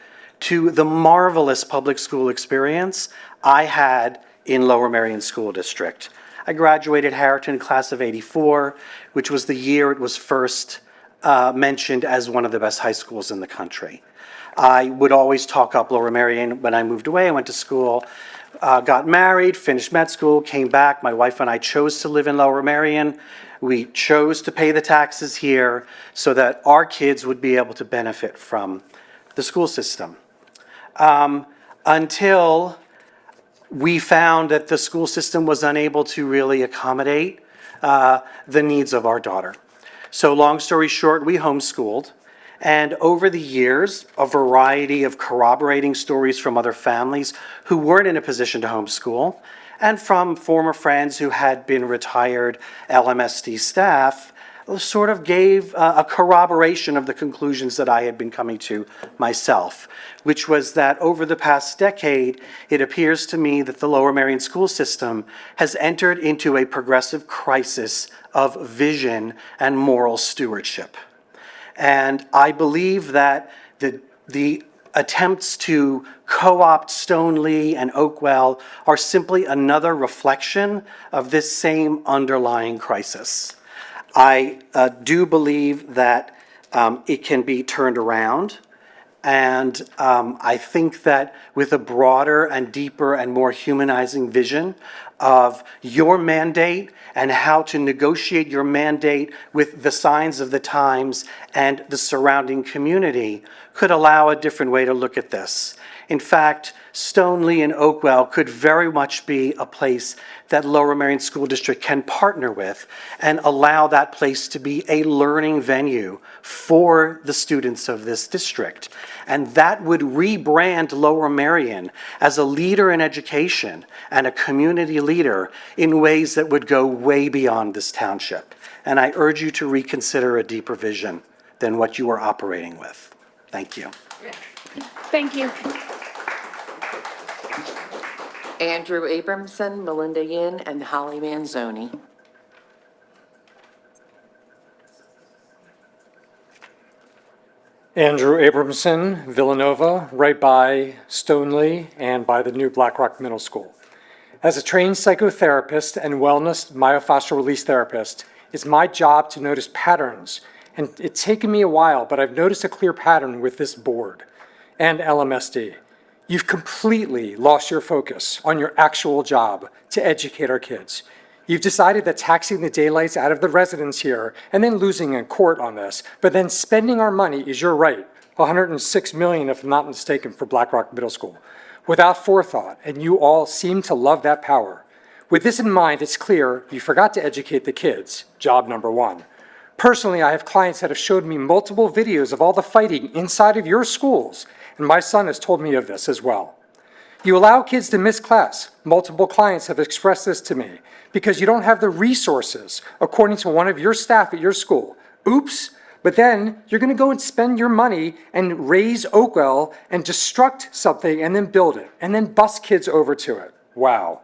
to the marvelous public school experience I had in Lower Merion School District. I graduated Harriton class of '84, which was the year it was first mentioned as one of the best high schools in the country. I would always talk up Lower Merion when I moved away. I went to school, got married, finished med school, came back. My wife and I chose to live in Lower Merion. We chose to pay the taxes here so that our kids would be able to benefit from the school system. Until we found that the school system was unable to really accommodate the needs of our daughter. So long story short, we homeschooled. And over the years, a variety of corroborating stories from other families who weren't in a position to homeschool, and from former friends who had been retired LMSD staff, sort of gave a corroboration of the conclusions that I had been coming to myself, which was that over the past decade, it appears to me that the Lower Merion school system has entered into a progressive crisis of vision and moral stewardship. And I believe that the attempts to co-opt Stoneleigh and Oakwell are simply another reflection of this same underlying crisis. I do believe that it can be turned around. And I think that with a broader and deeper and more humanizing vision of your mandate and how to negotiate your mandate with the signs of the times and the surrounding community could allow a different way to look at this. In fact, Stoneleigh and Oakwell could very much be a place that Lower Merion School District can partner with and allow that place to be a learning venue for the students of this district. And that would rebrand Lower Merion as a leader in education and a community leader in ways that would go way beyond this township. And I urge you to reconsider a deeper vision than what you are operating with. Thank you. Thank you. Andrew Abramson, Melinda Yin, and Holly Manzoni. Andrew Abramson, Villanova, right by Stoneleigh and by the new Black Rock Middle School. As a trained psychotherapist and wellness myofascial release therapist, it's my job to notice patterns. And it's taken me a while, but I've noticed a clear pattern with this board and LMSD. You've completely lost your focus on your actual job to educate our kids. You've decided that taxing the daylights out of the residents here and then losing in court on this, but then spending our money is your right. $106 million, if I'm not mistaken, for Black Rock Middle School, without forethought, and you all seem to love that power. With this in mind, it's clear you forgot to educate the kids, job number one. Personally, I have clients that have showed me multiple videos of all the fighting inside of your schools, and my son has told me of this as well. You allow kids to miss class. Multiple clients have expressed this to me because you don't have the resources, according to one of your staff at your school. Oops, but then you're gonna go and spend your money and raise Oakwell and destruct something and then build it and then bus kids over to it. Wow.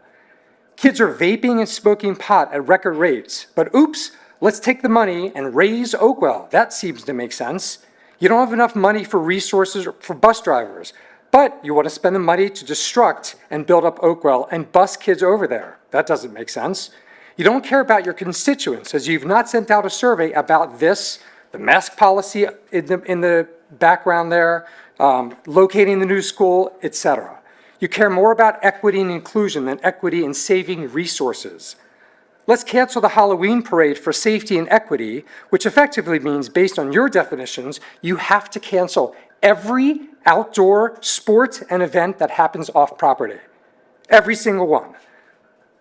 Kids are vaping and smoking pot at record rates, but oops, let's take the money and raise Oakwell. That seems to make sense. You don't have enough money for resources for bus drivers, but you want to spend the money to destruct and build up Oakwell and bus kids over there. That doesn't make sense. You don't care about your constituents, as you've not sent out a survey about this, the mask policy in the background there, locating the new school, etc. You care more about equity and inclusion than equity and saving resources. Let's cancel the Halloween parade for safety and equity, which effectively means, based on your definitions, you have to cancel every outdoor sport and event that happens off property. Every single one.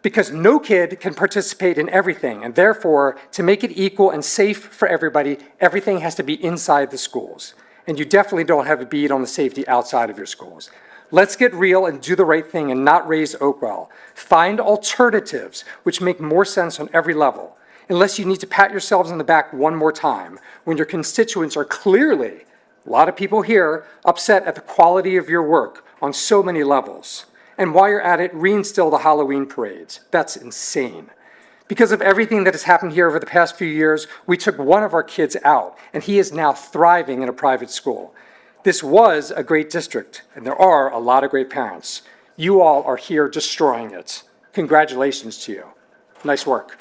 Because no kid can participate in everything, and therefore, to make it equal and safe for everybody, everything has to be inside the schools. And you definitely don't have a bead on the safety outside of your schools. Let's get real and do the right thing and not raise Oakwell. Find alternatives which make more sense on every level, unless you need to pat yourselves on the back one more time when your constituents are clearly, a lot of people here, upset at the quality of your work on so many levels. And while you're at it, reinstill the Halloween parades. That's insane. Because of everything that has happened here over the past few years, we took one of our kids out, and he is now thriving in a private school. This was a great district, and there are a lot of great parents. You all are here destroying it. Congratulations to you. Nice work.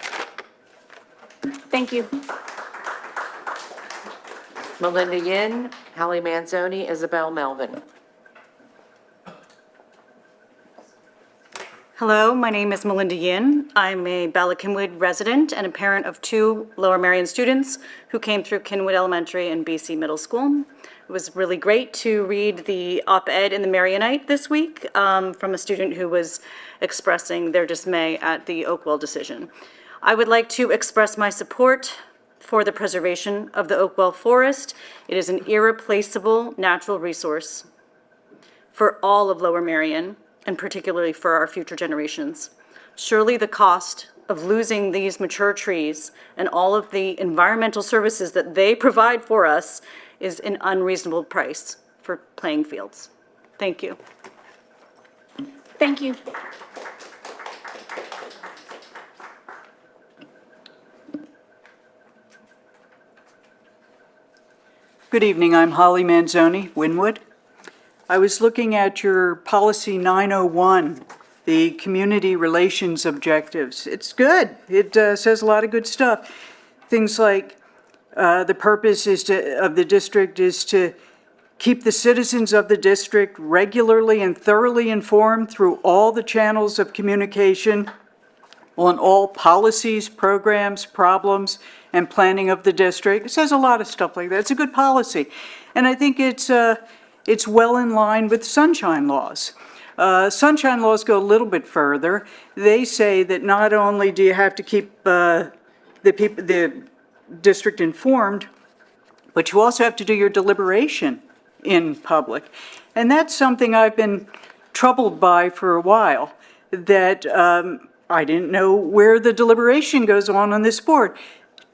Thank you. Melinda Yin, Holly Manzoni, Isabel Melvin. Hello, my name is Melinda Yin. I'm a Bala Kinwood resident and a parent of 2 Lower Merion students who came through Kinwood Elementary and BC Middle School. It was really great to read the op-ed in the Marionite this week from a student who was expressing their dismay at the Oakwell decision. I would like to express my support for the preservation of the Oakwell Forest. It is an irreplaceable natural resource for all of Lower Merion, and particularly for our future generations. Surely the cost of losing these mature trees and all of the environmental services that they provide for us is an unreasonable price for playing fields. Thank you. Thank you. Good evening, I'm Holly Manzoni, Wynwood. I was looking at your policy 901, the community relations objectives. It's good. It says a lot of good stuff. Things like the purpose of the district is to keep the citizens of the district regularly and thoroughly informed through all the channels of communication on all policies, programs, problems, and planning of the district. It says a lot of stuff like that. It's a good policy. And I think it's well in line with sunshine laws. Sunshine laws go a little bit further. They say that not only do you have to keep the district informed, but you also have to do your deliberation in public. And that's something I've been troubled by for a while, that I didn't know where the deliberation goes on this board.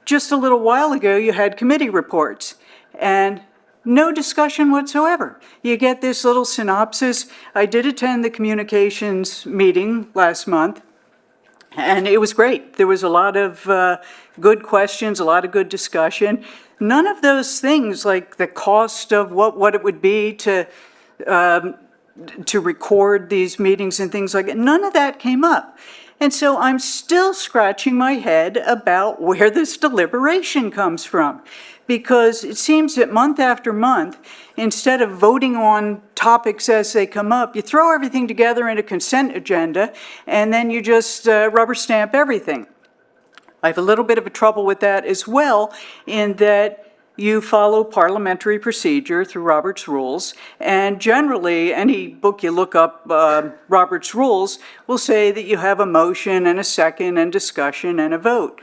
Just a little while ago, you had committee reports and no discussion whatsoever. You get this little synopsis. I did attend the communications meeting last month, and it was great. There was a lot of good questions, a lot of good discussion. None of those things, like the cost of what it would be to record these meetings and things like that, none of that came up. And so I'm still scratching my head about where this deliberation comes from. Because it seems that month after month, instead of voting on topics as they come up, you throw everything together in a consent agenda, and then you just rubber stamp everything. I have a little bit of a trouble with that as well, in that you follow parliamentary procedure through Robert's Rules, and generally, any book you look up, Robert's Rules, will say that you have a motion and a second and discussion and a vote.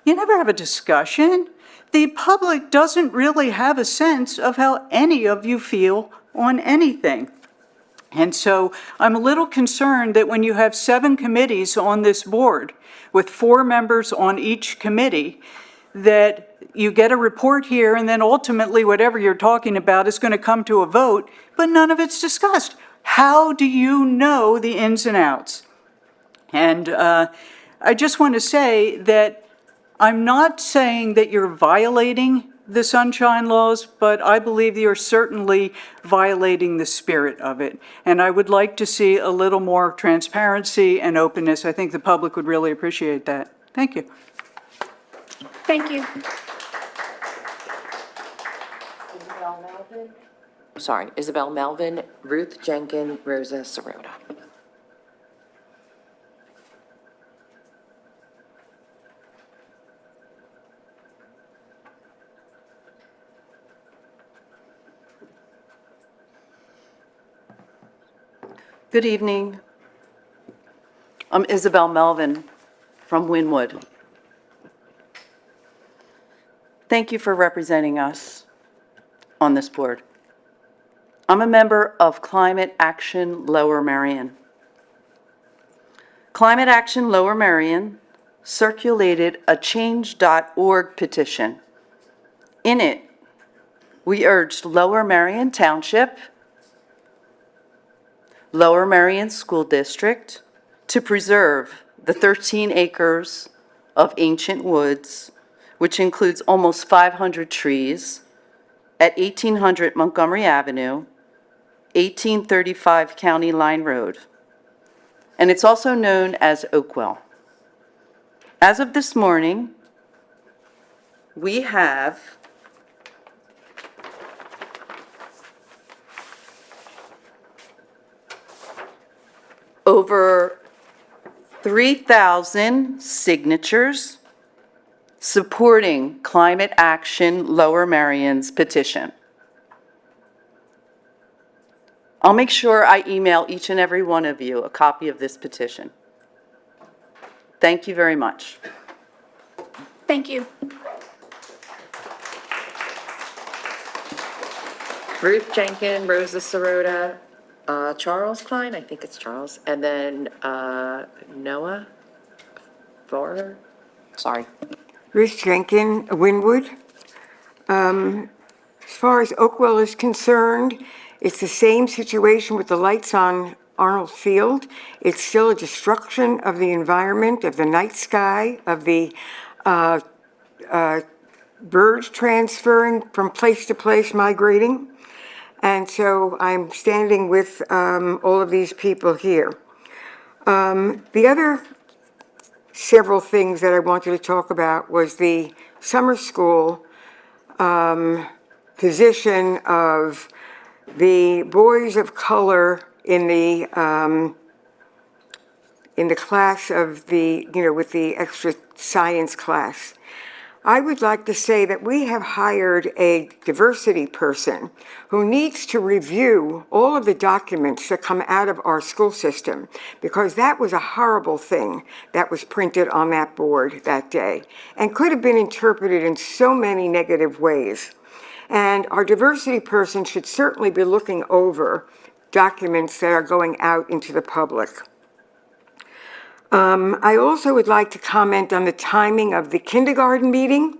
You never have a discussion. The public doesn't really have a sense of how any of you feel on anything. And so I'm a little concerned that when you have 7 committees on this board, with 4 members on each committee, that you get a report here and then ultimately whatever you're talking about is going to come to a vote, but none of it's discussed. How do you know the ins and outs? And I just want to say that I'm not saying that you're violating the sunshine laws, but I believe you're certainly violating the spirit of it. And I would like to see a little more transparency and openness. I think the public would really appreciate that. Thank you. Thank you. Isabel Melvin, Ruth Jenkins, Rosa Sirota. Good evening. I'm Isabel Melvin from Wynwood. Thank you for representing us on this board. I'm a member of Climate Action Lower Merion. Climate Action Lower Merion circulated a change.org petition. In it, we urged Lower Merion Township, Lower Merion School District to preserve the 13 acres of ancient woods, which includes almost 500 trees, at 1800 Montgomery Avenue, 1835 County Line Road. And it's also known as Oakwell. As of this morning, we have over 3,000 signatures supporting Climate Action Lower Merion's petition. I'll make sure I email each and every one of you a copy of this petition. Thank you very much. Thank you. Ruth Jenkins, Rosa Sirota, Charles Klein, I think it's Charles, and then Noah Forer. Sorry. Ruth Jenkins, Winwood. As far as Oakwell is concerned, it's the same situation with the lights on Arnold Field. It's still a destruction of the environment, of the night sky, of the birds transferring from place to place, migrating. And so I'm standing with all of these people here. The other several things that I wanted to talk about was the summer school position of the boys of color in the class of the, with the extra science class. I would like to say that we have hired a diversity person who needs to review all of the documents that come out of our school system, because that was a horrible thing that was printed on that board that day and could have been interpreted in so many negative ways. And our diversity person should certainly be looking over documents that are going out into the public. I also would like to comment on the timing of the kindergarten meeting.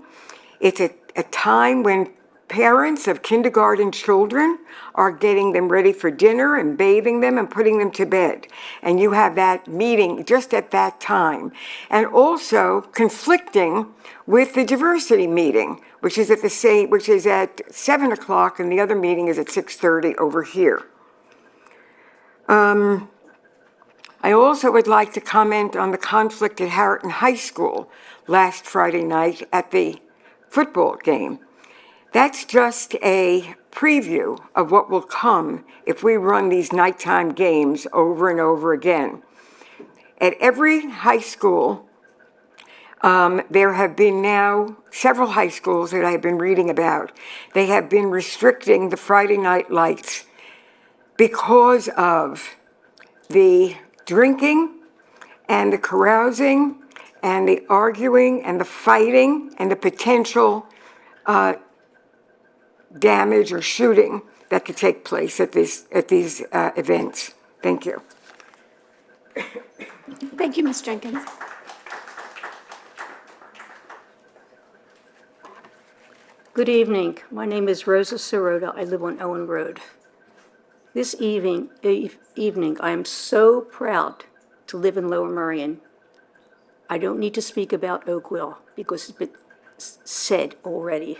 It's a time when parents of kindergarten children are getting them ready for dinner and bathing them and putting them to bed. And you have that meeting just at that time. And also conflicting with the diversity meeting, which is at 7 o'clock, and the other meeting is at 6:30 over here. I also would like to comment on the conflict at Harriton High School last Friday night at the football game. That's just a preview of what will come if we run these nighttime games over and over again. At every high school, there have been now several high schools that I've been reading about. They have been restricting the Friday night lights because of the drinking and the carousing and the arguing and the fighting and the potential damage or shooting that could take place at these events. Thank you. Thank you, Ms. Jenkins. Good evening. My name is Rosa Sirota. I live on Owen Road. This evening, I am so proud to live in Lower Merion. I don't need to speak about Oakwell because it's been said already.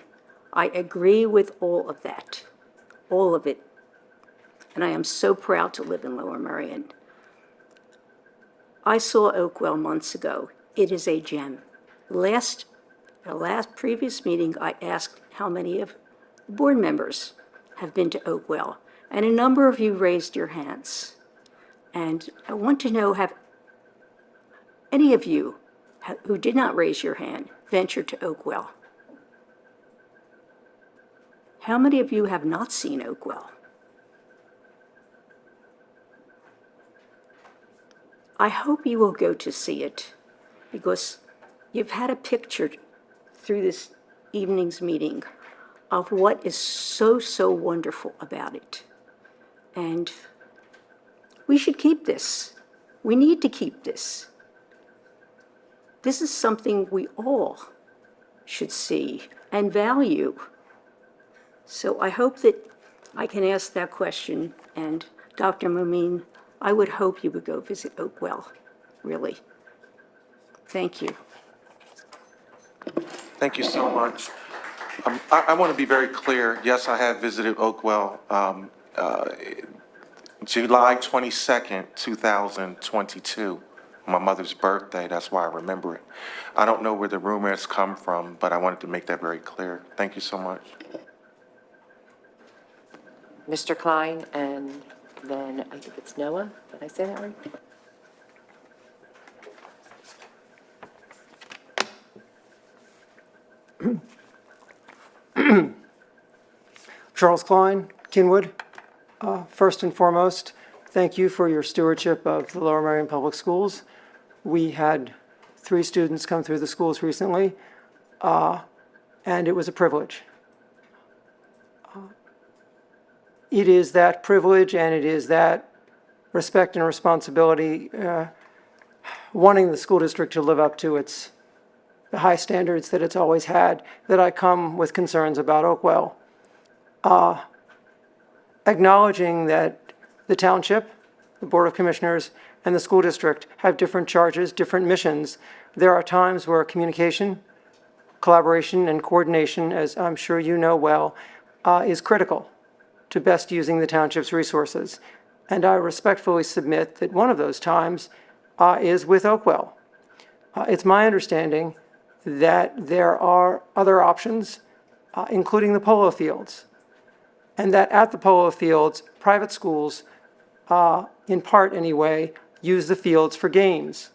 I agree with all of that, all of it. And I am so proud to live in Lower Merion. I saw Oakwell months ago. It is a gem. Previous meeting, I asked how many of the board members have been to Oakwell, and a number of you raised your hands. And I want to know, have any of you who did not raise your hand ventured to Oakwell? How many of you have not seen Oakwell? I hope you will go to see it, because you've had a picture through this evening's meeting of what is so, so wonderful about it. And we should keep this. We need to keep this. This is something we all should see and value. So I hope that I can ask that question, and Dr. Mumeen, I would hope you would go visit Oakwell, really. Thank you. Thank you so much. I want to be very clear. Yes, I have visited Oakwell July 22nd, 2022, my mother's birthday. That's why I remember it. I don't know where the rumors come from, but I wanted to make that very clear. Thank you so much. Mr. Klein, and then I think it's Noah. Did I say that right? Charles Klein, Kinwood. First and foremost, thank you for your stewardship of the Lower Merion Public Schools. We had 3 students come through the schools recently. and it was a privilege. It is that privilege and it is that respect and responsibility, wanting the school district to live up to the high standards that it's always had, that I come with concerns about Oakwell. Acknowledging that the township, the Board of Commissioners, and the school district have different charges, different missions. There are times where communication, collaboration, and coordination, as I'm sure you know well, is critical to best using the township's resources. And I respectfully submit that one of those times is with Oakwell. It's my understanding that there are other options, including the polo fields, and that at the polo fields, private schools, in part anyway, use the fields for games.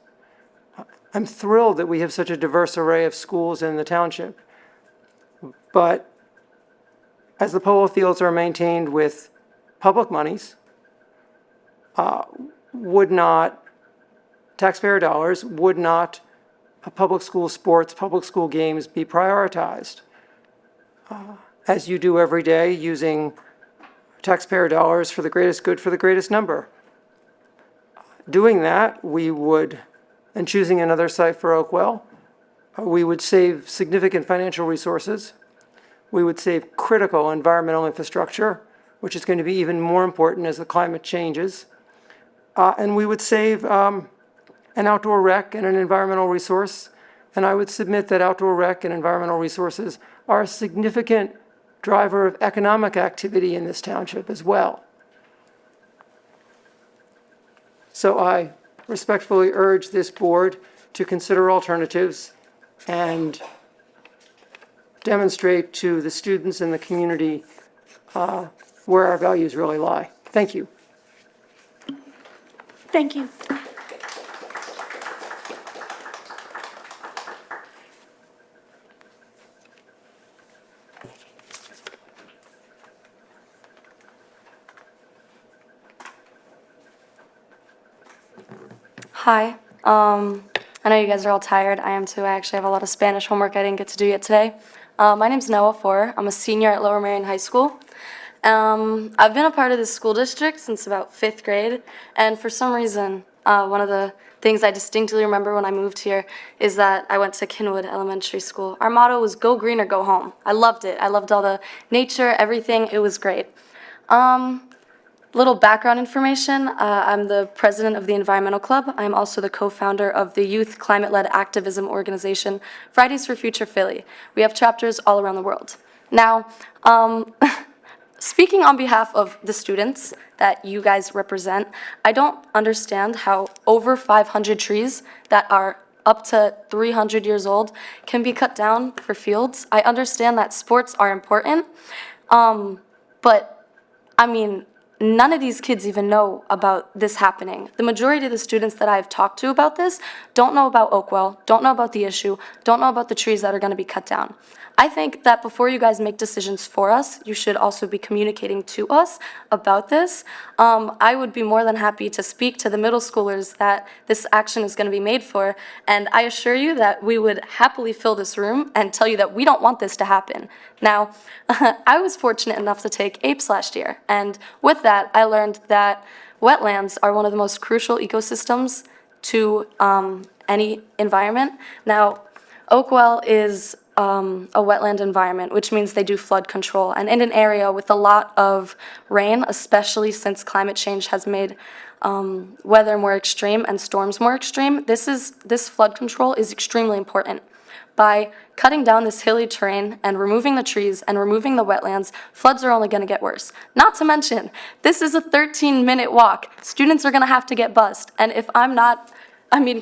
I'm thrilled that we have such a diverse array of schools in the township, but as the polo fields are maintained with public monies, taxpayer dollars, would not public school sports, public school games be prioritized? As you do every day, using taxpayer dollars for the greatest good for the greatest number. Doing that, we would, and choosing another site for Oakwell, we would save significant financial resources. We would save critical environmental infrastructure, which is going to be even more important as the climate changes. And we would save an outdoor rec and an environmental resource. And I would submit that outdoor rec and environmental resources are a significant driver of economic activity in this township as well. So I respectfully urge this board to consider alternatives and demonstrate to the students and the community where our values really lie. Thank you. Thank you. Hi. I know you guys are all tired. I am too. I actually have a lot of Spanish homework I didn't get to do yet today. My name's Noah Four. I'm a senior at Lower Merion High School. I've been a part of this school district since about 5th grade, and for some reason, one of the things I distinctly remember when I moved here is that I went to Kinwood Elementary School. Our motto was go green or go home. I loved it. I loved all the nature, everything. It was great. Little background information, I'm the president of the Environmental Club. I'm also the co-founder of the youth climate-led activism organization, Fridays for Future Philly. We have chapters all around the world. Now, speaking on behalf of the students that you guys represent, I don't understand how over 500 trees that are up to 300 years old can be cut down for fields. I understand that sports are important, but I mean, none of these kids even know about this happening. The majority of the students that I've talked to about this don't know about Oakwell, don't know about the issue, don't know about the trees that are going to be cut down. I think that before you guys make decisions for us, you should also be communicating to us about this. I would be more than happy to speak to the middle schoolers that this action is going to be made for, and I assure you that we would happily fill this room and tell you that we don't want this to happen. Now, I was fortunate enough to take APES last year, and with that, I learned that wetlands are one of the most crucial ecosystems to any environment. Now, Oakwell is a wetland environment, which means they do flood control. And in an area with a lot of rain, especially since climate change has made weather more extreme and storms more extreme, this flood control is extremely important. By cutting down this hilly terrain and removing the trees and removing the wetlands, floods are only going to get worse. Not to mention, this is a 13-minute walk. Students are going to have to get bused. And if I'm not,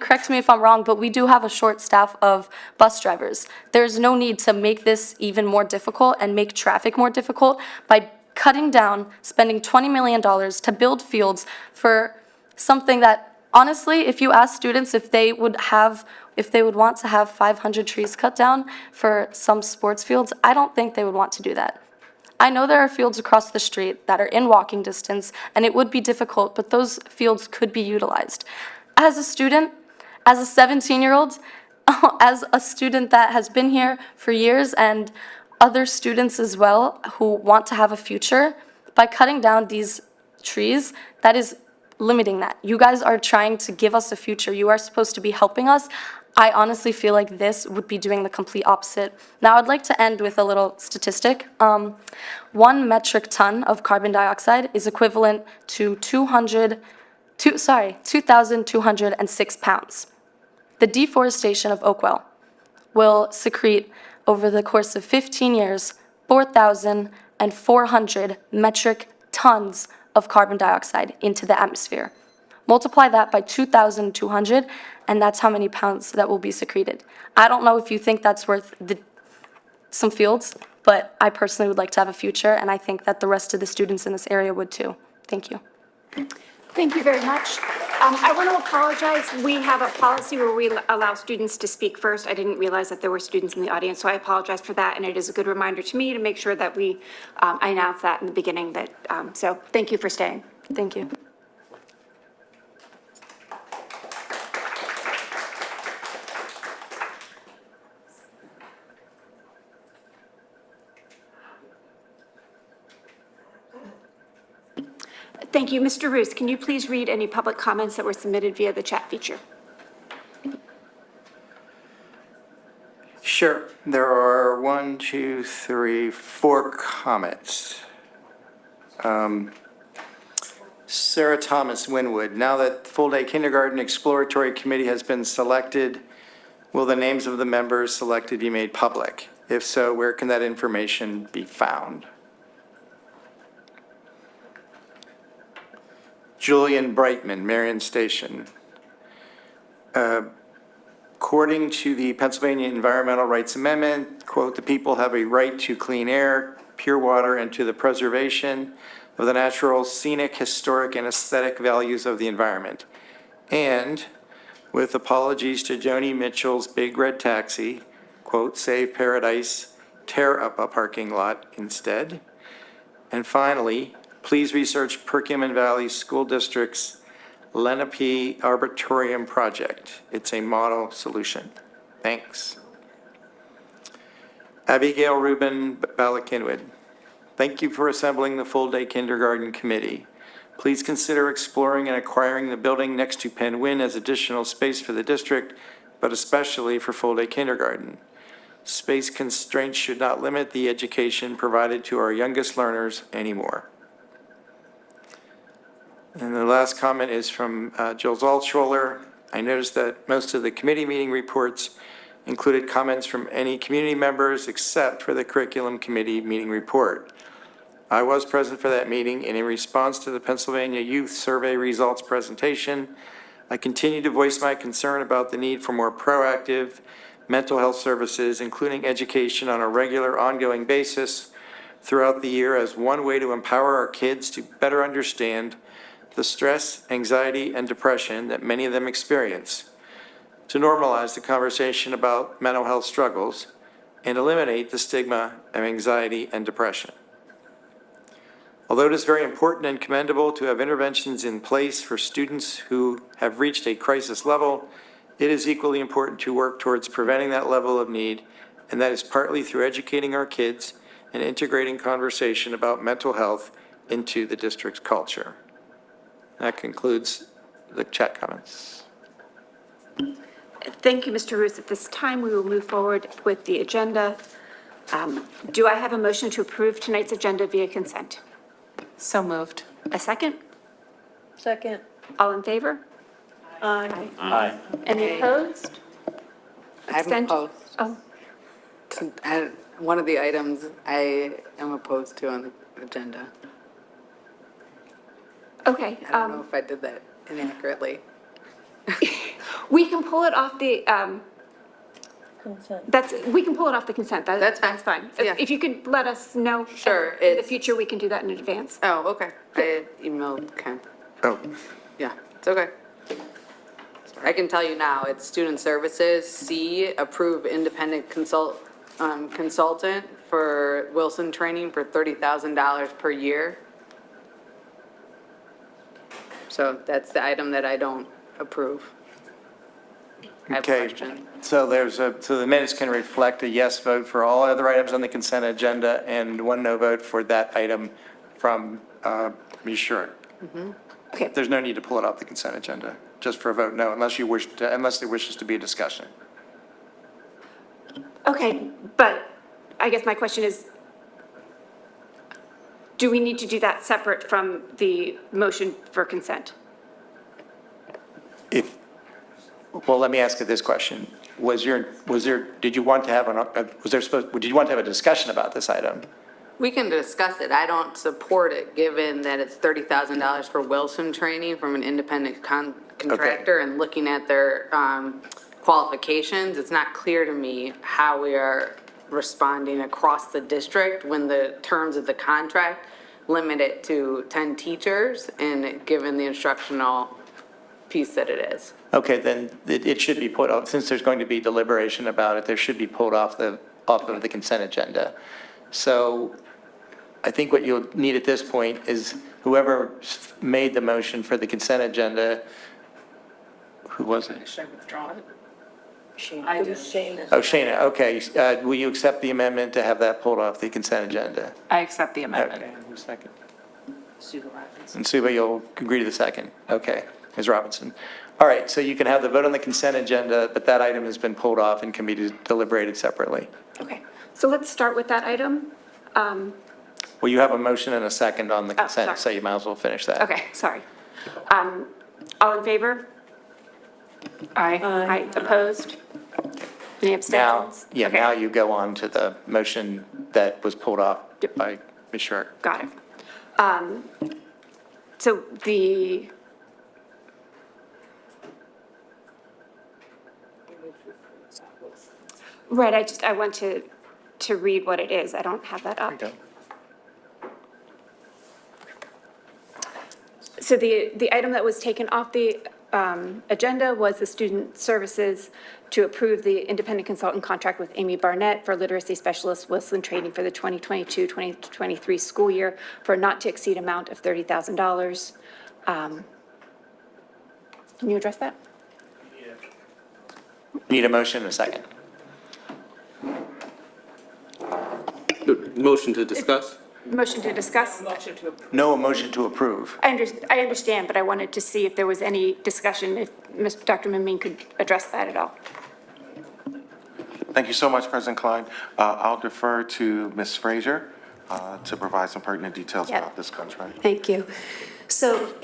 correct me if I'm wrong, but we do have a short staff of bus drivers. There's no need to make this even more difficult and make traffic more difficult by cutting down, spending $20 million to build fields for something that, honestly, if you ask students if they would want to have 500 trees cut down for some sports fields, I don't think they would want to do that. I know there are fields across the street that are in walking distance, and it would be difficult, but those fields could be utilized. As a student, as a 17-year-old, as a student that has been here for years and other students as well who want to have a future, by cutting down these trees, that is limiting that. You guys are trying to give us a future. You are supposed to be helping us. I honestly feel like this would be doing the complete opposite. Now, I'd like to end with a little statistic. 1 metric ton of carbon dioxide is equivalent to 2,206 pounds. The deforestation of Oakwell will secrete, over the course of 15 years, 4,400 metric tons of carbon dioxide into the atmosphere. Multiply that by 2,200, and that's how many pounds that will be secreted. I don't know if you think that's worth some fields, but I personally would like to have a future, and I think that the rest of the students in this area would too. Thank you. Thank you very much. I want to apologize. We have a policy where we allow students to speak first. I didn't realize that there were students in the audience, so I apologize for that. And it is a good reminder to me to make sure that I announce that in the beginning. So thank you for staying. Thank you. Thank you. Mr. Roos, can you please read any public comments that were submitted via the chat feature? Sure. There are 4 comments. Sarah Thomas Winwood, now that full-day kindergarten exploratory committee has been selected, will the names of the members selected be made public? If so, where can that information be found? Julian Brightman, Marion Station. According to the Pennsylvania Environmental Rights Amendment, quote, "The people have a right to clean air, pure water, and to the preservation of the natural, scenic, historic, and aesthetic values of the environment." And with apologies to Joni Mitchell's Big Red Taxi, quote, "Save paradise, tear up a parking lot instead." And finally, please research Perkiomen Valley School District's Lenape Arboretum Project. It's a model solution. Thanks. Abigail Rubin Balakinwood, thank you for assembling the full-day kindergarten committee. Please consider exploring and acquiring the building next to Penn Win as additional space for the district, but especially for full-day kindergarten. Space constraints should not limit the education provided to our youngest learners anymore. And the last comment is from Jill Zaltscholler. I noticed that most of the committee meeting reports included comments from any community members except for the curriculum committee meeting report. I was present for that meeting, and in response to the Pennsylvania Youth Survey results presentation, I continue to voice my concern about the need for more proactive mental health services, including education on a regular, ongoing basis throughout the year as one way to empower our kids to better understand the stress, anxiety, and depression that many of them experience, to normalize the conversation about mental health struggles, and eliminate the stigma of anxiety and depression. Although it is very important and commendable to have interventions in place for students who have reached a crisis level, it is equally important to work towards preventing that level of need, and that is partly through educating our kids and integrating conversation about mental health into the district's culture. That concludes the chat comments. Thank you, Mr. Roos. At this time, we will move forward with the agenda. Do I have a motion to approve tonight's agenda via consent? So moved. A second? Second. All in favor? Aye. Aye. Any opposed? I'm Abstention? opposed. Oh, One of the items I am opposed to on the agenda. okay. I don't know if I did that inaccurately. We can pull it off the, we can pull it off the consent. That's fine. That's fine. Yeah. If you could let us know. Sure, In the it's- future, we can do that in advance. Oh, okay. I had emailed Ken. Oh, Yeah, it's okay. I can tell you now, it's student services, C, approve independent consultant for Wilson training for $30,000 per year. So that's the item that I don't approve. I have a Okay, question. so so the minutes can reflect a yes vote for all other items on the consent agenda and one no vote for that item from Ms. Schurer. Okay. There's no need to pull it off the consent agenda, just for a vote no, unless there wishes to be a discussion. Okay, but I guess my question is, do we need to do that separate from the motion for consent? Well, let me ask you this question. Did you want to have a discussion about this item? We can discuss it. I don't support it, given that it's $30,000 for Wilson training from an independent contractor and looking at their qualifications. It's not clear to me how we are responding across the district when the terms of the contract limit it to 10 teachers and given the instructional piece that it is. Okay, then it should be put off, since there's going to be deliberation about it, there should be pulled off of the consent agenda. So I think what you'll need at this point is whoever made the motion for the consent agenda, who was it? Should I withdraw it? I do. Oh, Shana, okay. Will you accept the amendment to have that pulled off the consent agenda? I accept the amendment. Okay, who's second? Sue Robinson. And Suba, you'll agree to the second? Okay, Ms. Robinson. All right, so you can have the vote on the consent agenda, but that item has been pulled off and can be deliberated separately. Okay, so let's start with that item. Well, you have a motion and a second on the consent, sorry. so you might as well finish that. Okay, sorry. All in favor? Aye. Aye. Opposed? Any abstentions? Okay. Now you go on to the motion that was pulled off by Ms. Schurer. Got it. So the, right, I want to read what it is. I don't have that up. There you go. So the item that was taken off the agenda was the student services to approve the independent consultant contract with Amy Barnett for literacy specialist Wilson training for the 2022-2023 school year for a not to exceed amount of $30,000. Can you address that? Need a motion and a second. Motion to discuss? Motion to discuss? No, a motion to approve. I understand, but I wanted to see if there was any discussion, if Dr. Mamine could address that at all. Thank you so much, President Klein. I'll defer to Ms. Frazier to provide some pertinent details about this contract. Thank you. So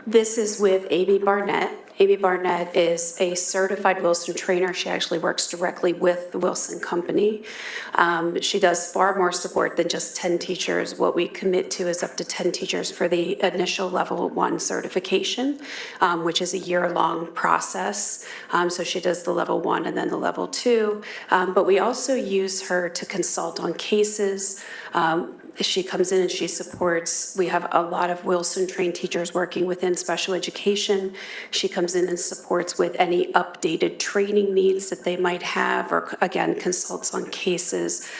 this is with Amy Barnett. Amy Barnett is a certified Wilson trainer. She actually works directly with the Wilson Company. She does far more support than just 10 teachers. What we commit to is up to 10 teachers for the initial level 1 certification, which is a year-long process. So she does the level 1 and then the level 2. But we also use her to consult on cases. She comes in and she supports, we have a lot of Wilson-trained teachers working within special education. She comes in and supports with any updated training needs that they might have, or again, consults on cases.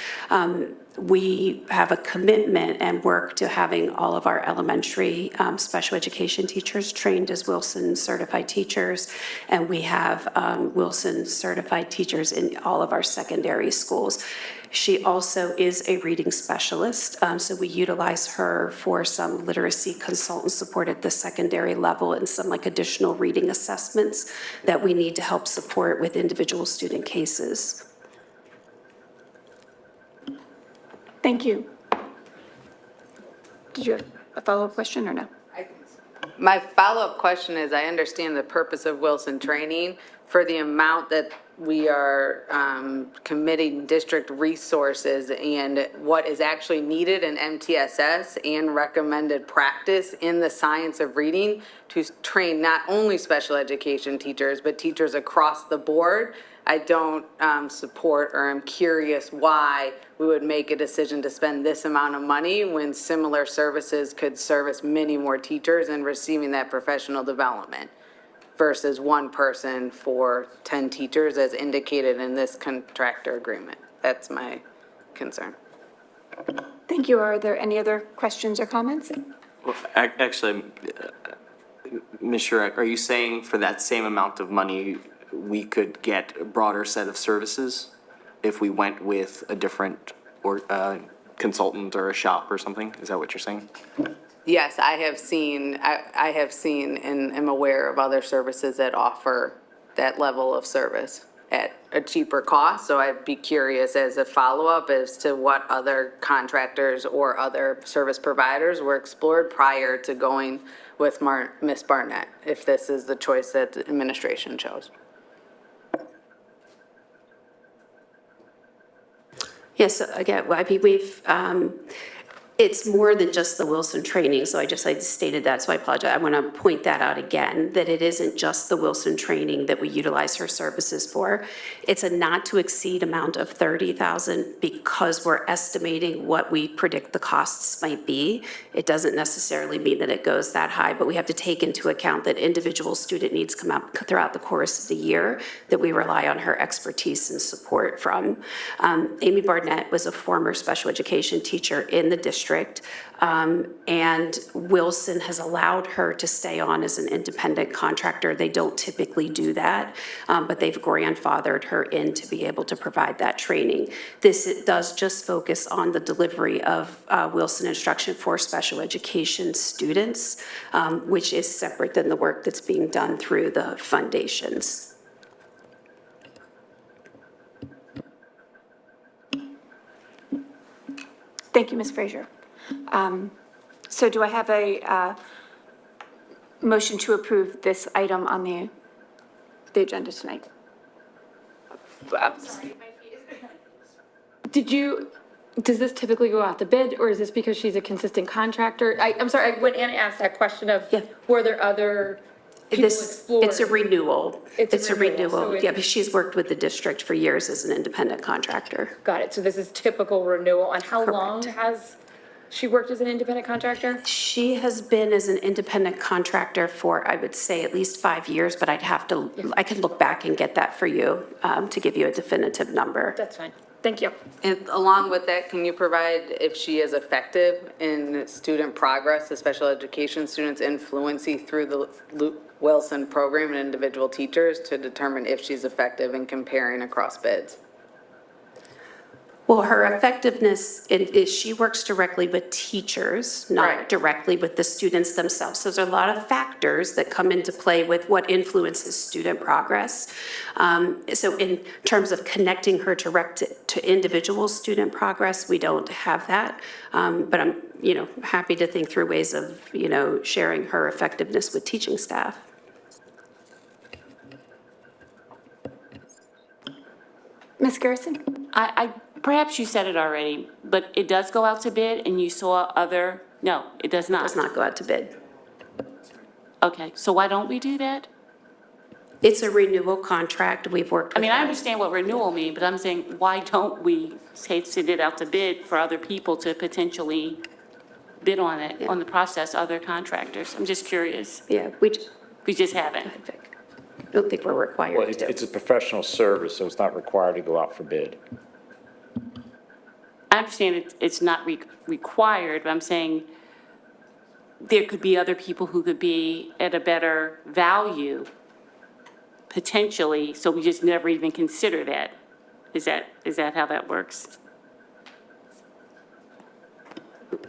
We have a commitment and work to having all of our elementary special education teachers trained as Wilson certified teachers, and we have Wilson certified teachers in all of our secondary schools. She also is a reading specialist, so we utilize her for some literacy consultant support at the secondary level and some additional reading assessments that we need to help support with individual student cases. Thank you. Did you have a follow-up question or no? My follow-up question is, I understand the purpose of Wilson training for the amount that we are committing district resources and what is actually needed in MTSS and recommended practice in the science of reading to train not only special education teachers, but teachers across the board. I don't support, or I'm curious why we would make a decision to spend this amount of money when similar services could service many more teachers and receiving that professional development versus one person for 10 teachers as indicated in this contractor agreement. That's my concern. Thank you. Are there any other questions or comments? Well, actually, Ms. Schurer, are you saying for that same amount of money, we could get a broader set of services if we went with a different or consultant or a shop or something? Is that what you're saying? Yes, I have seen and am aware of other services that offer that level of service at a cheaper cost. So I'd be curious as a follow-up as to what other contractors or other service providers were explored prior to going with Ms. Barnett, if this is the choice that the administration chose. Yes, again, I mean, it's more than just the Wilson training, so I stated that, so I apologize. I want to point that out again, that it isn't just the Wilson training that we utilize her services for. It's a not to exceed amount of $30,000 because we're estimating what we predict the costs might be. It doesn't necessarily mean that it goes that high, but we have to take into account that individual student needs come up throughout the course of the year that we rely on her expertise and support from. Amy Barnett was a former special education teacher in the district. And Wilson has allowed her to stay on as an independent contractor. They don't typically do that, but they've grandfathered her in to be able to provide that training. It does just focus on the delivery of Wilson instruction for special education students, which is separate than the work that's being done through the foundations. Thank you, Ms. Frazier. So do I have a motion to approve this item on the agenda tonight? I'm sorry. Does this typically go out to bid, or is this because she's a consistent contractor? I'm sorry, when Anna asked that question of, were there other people explored? It's a renewal. It's a renewal. So Yeah, but she's worked with the district for years as an independent contractor. Got it. So this is typical renewal. And how long has she worked as an independent contractor? She has been as an independent contractor for, I would say, at least 5 years, but I could look back and get that for you to give you a definitive number. That's fine. Thank you. And along with that, can you provide if she is effective in student progress, the special education students' influencing through the Wilson program and individual teachers to determine if she's effective in comparing across bids? Well, her effectiveness is she works directly with teachers, not directly with the students themselves. So there's a lot of factors that come into play with what influences student progress. So in terms of connecting her direct to individual student progress, we don't have that. But I'm, happy to think through ways of, sharing her effectiveness with teaching staff. Ms. Garrison? Perhaps you said it already, but it does go out to bid, and you saw no, it does not. It does not go out to bid. Okay, so why don't we do that? It's a renewal contract. We've worked with I understand what renewal means, but I'm saying, why don't we send it out to bid for other people to potentially bid on it, on the process, other contractors? I'm just curious. Yeah, we just haven't. I don't think we're required Well, to. it's a professional service, so it's not required to go out for bid. I understand it's not required, but I'm saying there could be other people who could be at a better value, potentially, so we just never even consider that. Is that how that works?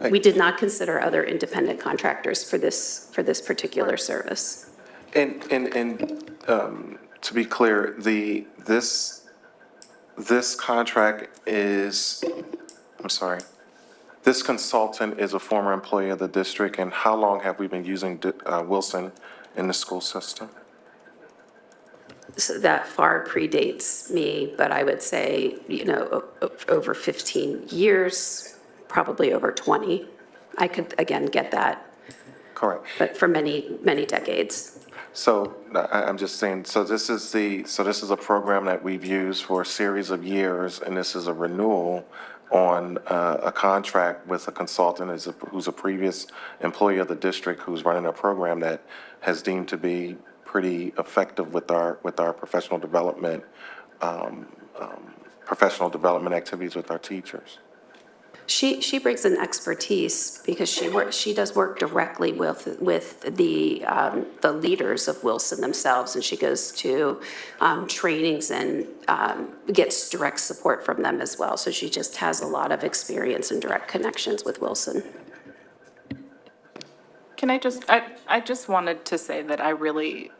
We did not consider other independent contractors for this particular service. And to be clear, this contract is, this consultant is a former employee of the district, and how long have we been using Wilson in the school system? So that far predates me, but I would say, over 15 years, probably over 20. I could, again, get that. Correct. But for many, many decades. So I'm just saying, so this is a program that we've used for a series of years, and this is a renewal on a contract with a consultant who's a previous employee of the district who's running a program that has deemed to be pretty effective with our professional development activities with our teachers. She brings an expertise because she does work directly with the leaders of Wilson themselves, and she goes to trainings and gets direct support from them as well. So she just has a lot of experience and direct connections with Wilson. Can I just wanted to say that I really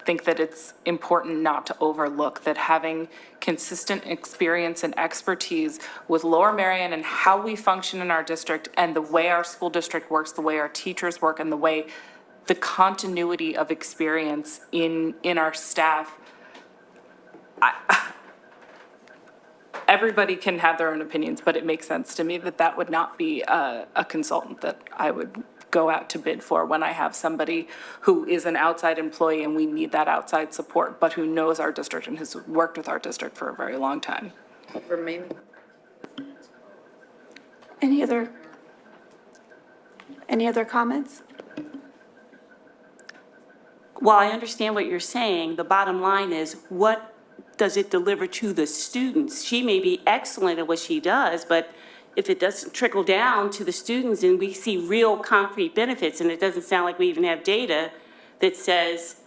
think that it's important not to overlook that having consistent experience and expertise with Lower Merion and how we function in our district and the way our school district works, the way our teachers work, and the continuity of experience in our staff. Everybody can have their own opinions, but it makes sense to me that that would not be a consultant that I would go out to bid for when I have somebody who is an outside employee and we need that outside support, but who knows our district and has worked with our district for a very long time. Any other comments? While I understand what you're saying, the bottom line is, what does it deliver to the students? She may be excellent at what she does, but if it doesn't trickle down to the students and we see real concrete benefits, and it doesn't sound like we even have data that says,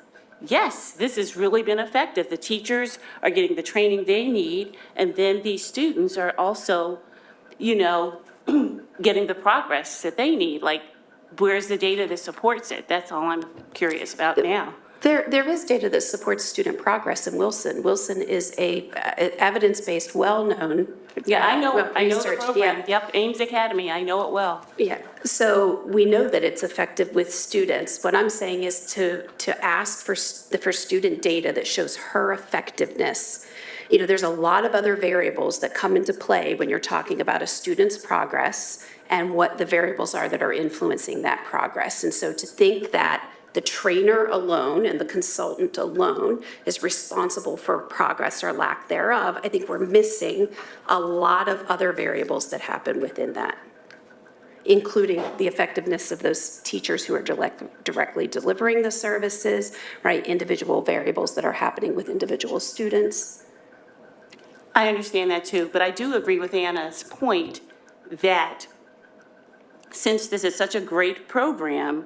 yes, this has really been effective. The teachers are getting the training they need, and then these students are also, getting the progress that they need. Like, where's the data that supports it? That's all I'm curious about now. There is data that supports student progress in Wilson. Wilson is a evidence-based, well-known. Yeah, I know the research. program. Yeah. Yep, Ames Academy, I know it well. Yeah, so we know that it's effective with students. What I'm saying is to ask for student data that shows her effectiveness. There's a lot of other variables that come into play when you're talking about a student's progress and what the variables are that are influencing that progress. And so to think that the trainer alone and the consultant alone is responsible for progress or lack thereof, I think we're missing a lot of other variables that happen within that, including the effectiveness of those teachers who are directly delivering the services, right? Individual variables that are happening with individual students. I understand that too, but I do agree with Anna's point that since this is such a great program,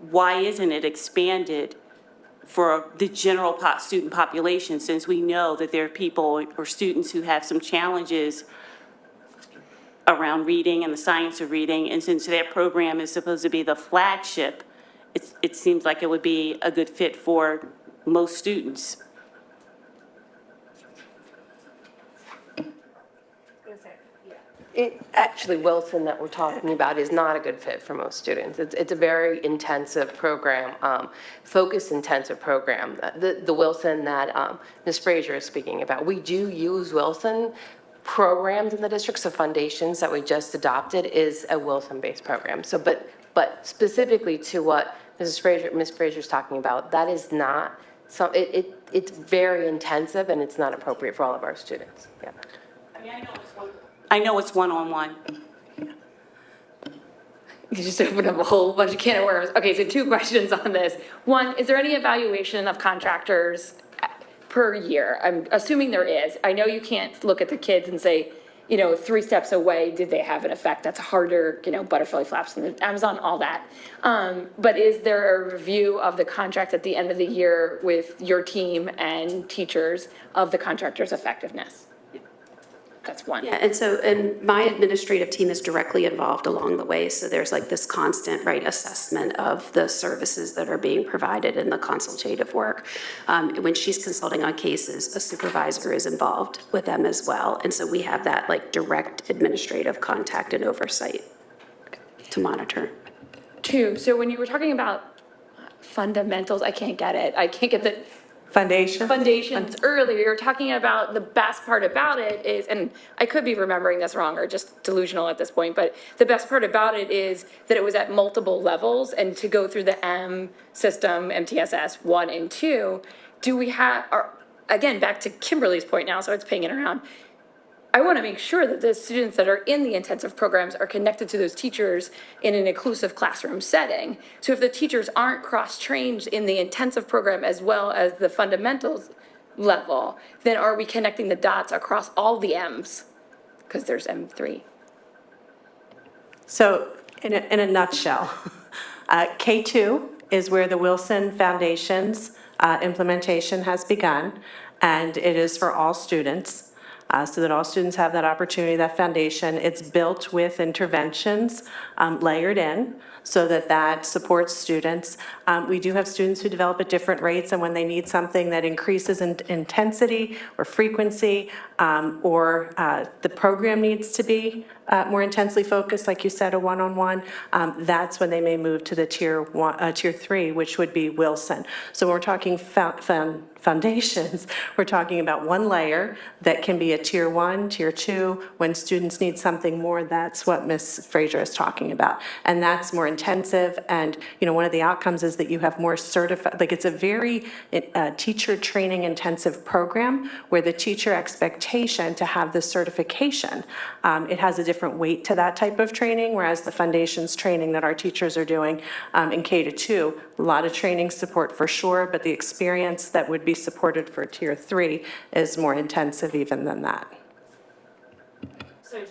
why isn't it expanded for the general student population, since we know that there are people or students who have some challenges around reading and the science of reading, and since their program is supposed to be the flagship, it seems like it would be a good fit for most students. Actually, Wilson that we're talking about is not a good fit for most students. It's a very intensive program, focused intensive program. The Wilson that Ms. Frazier is speaking about, we do use Wilson programs in the district. So Foundations that we just adopted is a Wilson-based program. So, but specifically to what Ms. Frazier is talking about, that is not it's very intensive and it's not appropriate for all of our students. Yeah. I know it's one-on-one. You just opened up a whole bunch of can of worms. Okay, so 2 questions on this. One, is there any evaluation of contractors per year? I'm assuming there is. I know you can't look at the kids and say, 3 steps away, did they have an effect? That's harder, butterfly flaps in the Amazon, all that. But is there a review of the contract at the end of the year with your team and teachers of the contractor's effectiveness? That's one. Yeah, and my administrative team is directly involved along the way. So there's like this constant, right, assessment of the services that are being provided in the consultative work. When she's consulting on cases, a supervisor is involved with them as well. And so we have that like direct administrative contact and oversight to monitor. 2, so when you were talking about fundamentals, I can't get it. I can't get the foundations earlier. You're talking about the best part about it is, and I could be remembering this wrong or just delusional at this point, but the best part about it is that it was at multiple levels, and to go through the M system, MTSS 1 and 2, do we have, again, back to Kimberly's point now, so it's pinging around. I want to make sure that the students that are in the intensive programs are connected to those teachers in an inclusive classroom setting. So if the teachers aren't cross-trained in the intensive program as well as the fundamentals level, then are we connecting the dots across all the M's? Because there's M3. So in a nutshell, K2 is where the Wilson Foundation's implementation has begun, and it is for all students, so that all students have that opportunity, that foundation. It's built with interventions layered in so that that supports students. We do have students who develop at different rates, and when they need something that increases in intensity or frequency, or the program needs to be more intensely focused, like you said, a one-on-one, that's when they may move to the tier 3, which would be Wilson. So when we're talking foundations, we're talking about one layer that can be a tier 1, tier 2. When students need something more, that's what Ms. Fraser is talking about. And that's more intensive. And, you know, one of the outcomes is that you have more certified, like it's a very teacher training intensive program where the teacher expectation to have the certification, it has a different weight to that type of training, whereas the foundations training that our teachers are doing in K-2, a lot of training support for sure, but the experience that would be supported for tier 3 is more intensive even than that.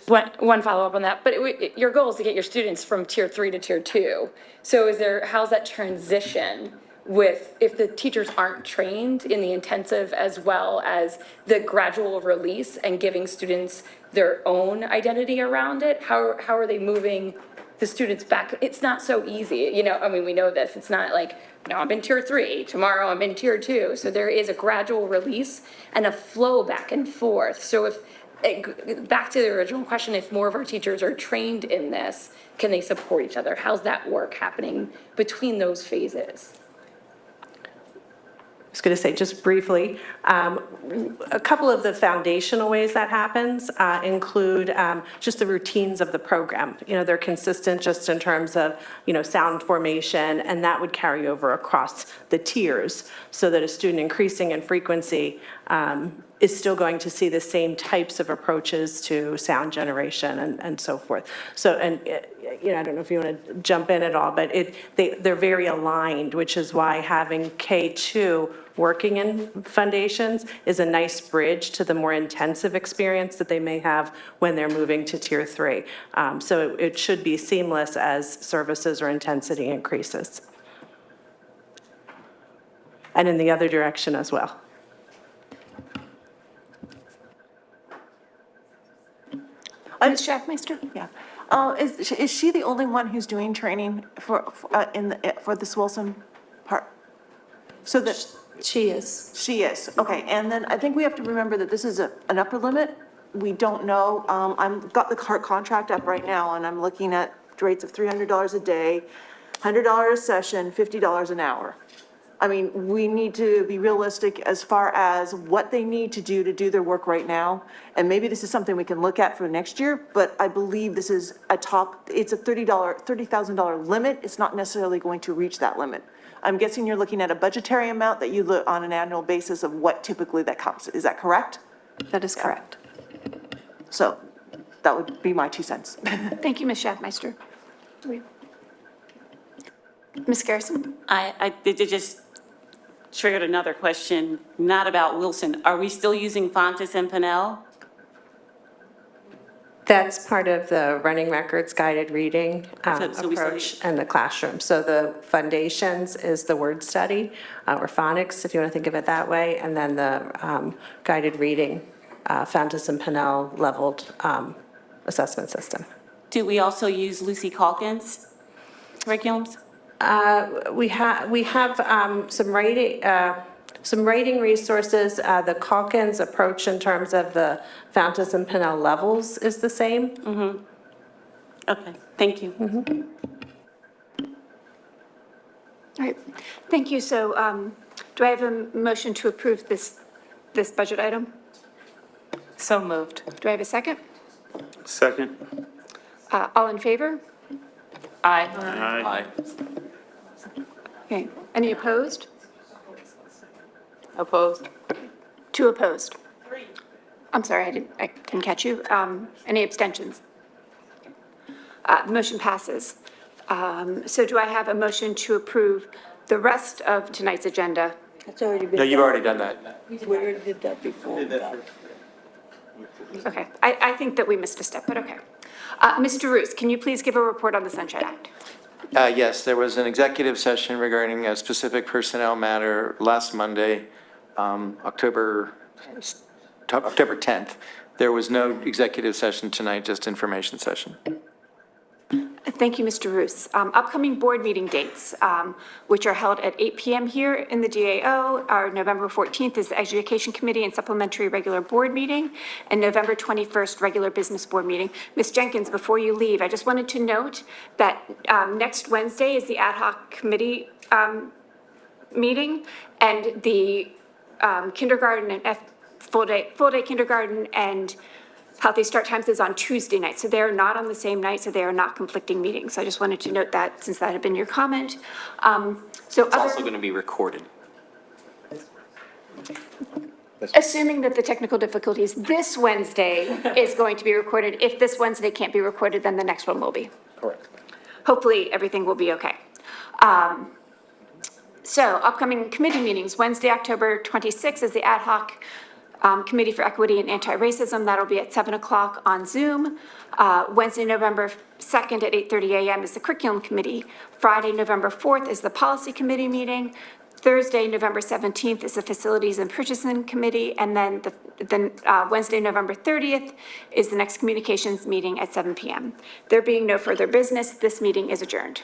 One follow-up on that, but your goal is to get your students from tier 3 to tier 2. So how's that transition with, if the teachers aren't trained in the intensive as well as the gradual release and giving students their own identity around it, how are they moving the students back? It's not so easy, you know, I mean, we know this, it's not like, now I'm in tier 3, tomorrow I'm in tier 2. So there is a gradual release and a flow back and forth. So back to the original question, if more of our teachers are trained in this, can they support each other? How's that work happening between those phases? I was going to say just briefly, a couple of the foundational ways that happens include just the routines of the program. You know, they're consistent just in terms of, you know, sound formation, and that would carry over across the tiers so that a student increasing in frequency is still going to see the same types of approaches to sound generation and so forth. So, and you know, I don't know if you want to jump in at all, but they're very aligned, which is why having K2 working in foundations is a nice bridge to the more intensive experience that they may have when they're moving to tier 3. So it should be seamless as services or intensity increases. And in the other direction as well. Ms. Schaffmeister? Yeah. Is she the only one who's doing training for this Wilson part? So that. She is. She is, okay. And then I think we have to remember that this is an upper limit. We don't know, I've got the contract up right now and I'm looking at rates of $300 a day, $100 a session, $50 an hour. I mean, we need to be realistic as far as what they need to do their work right now. And maybe this is something we can look at for next year, but I believe this is it's a $30,000 limit. It's not necessarily going to reach that limit. I'm guessing you're looking at a budgetary amount that you look on an annual basis of what typically that comes. Is that correct? That is correct. So that would be my 2 cents. Thank you, Ms. Schaffmeister. Ms. Garrison? It just triggered another question, not about Wilson. Are we still using Fontes and Pinnell? That's part of the running records guided reading So we approach in the classroom. So the foundations is the word study or phonics, if you want to think of it that way, and then the guided reading, Fontes and Pinnell leveled assessment system. Do we also use Lucy Calkins curriculums? We have some writing resources. The Calkins approach in terms of the Fontes and Pinnell levels is the same. Mm-hmm. Okay, thank you. Mm-hmm. All right, thank you. So do I have a motion to approve this budget item? So moved. Do I have a second? Second. All in favor? Aye. Aye. Okay, any opposed? Opposed? 2 opposed. 3. I'm sorry, I didn't catch you. Any abstentions? The motion passes. So do I have a motion to approve the rest of tonight's agenda? That's already been. No, you've already done that. We already did that before. Okay, I think that we missed a step, but okay. Mr. Roos, can you please give a report on the Sunshine Act? Yes, there was an executive session regarding a specific personnel matter last Monday, October 10th. There was no executive session tonight, just information session. Thank you, Mr. Roos. Upcoming board meeting dates, which are held at 8 PM here in the DAO, are November 14th is the Education Committee and Supplementary Regular Board Meeting, and November 21st, Regular Business Board Meeting. Ms. Jenkins, before you leave, I just wanted to note that next Wednesday is the Ad Hoc Committee meeting, and the kindergarten and full-day kindergarten and healthy start times is on Tuesday night, so they're not on the same night, so they are not conflicting meetings. So I just wanted to note that since that had been your comment. It's also going to be recorded. Assuming that the technical difficulties this Wednesday is going to be recorded. If this Wednesday can't be recorded, then the next one will be. Correct. Hopefully, everything will be okay. So upcoming committee meetings, Wednesday, October 26th is the Ad Hoc Committee for Equity and Anti-Racism. That'll be at 7 o'clock on Zoom. Wednesday, November 2nd at 8:30 a.m. is the Curriculum Committee. Friday, November 4th is the Policy Committee meeting. Thursday, November 17th is the Facilities and Purchasing Committee. And then Wednesday, November 30th is the next Communications meeting at 7 p.m. There being no further business, this meeting is adjourned.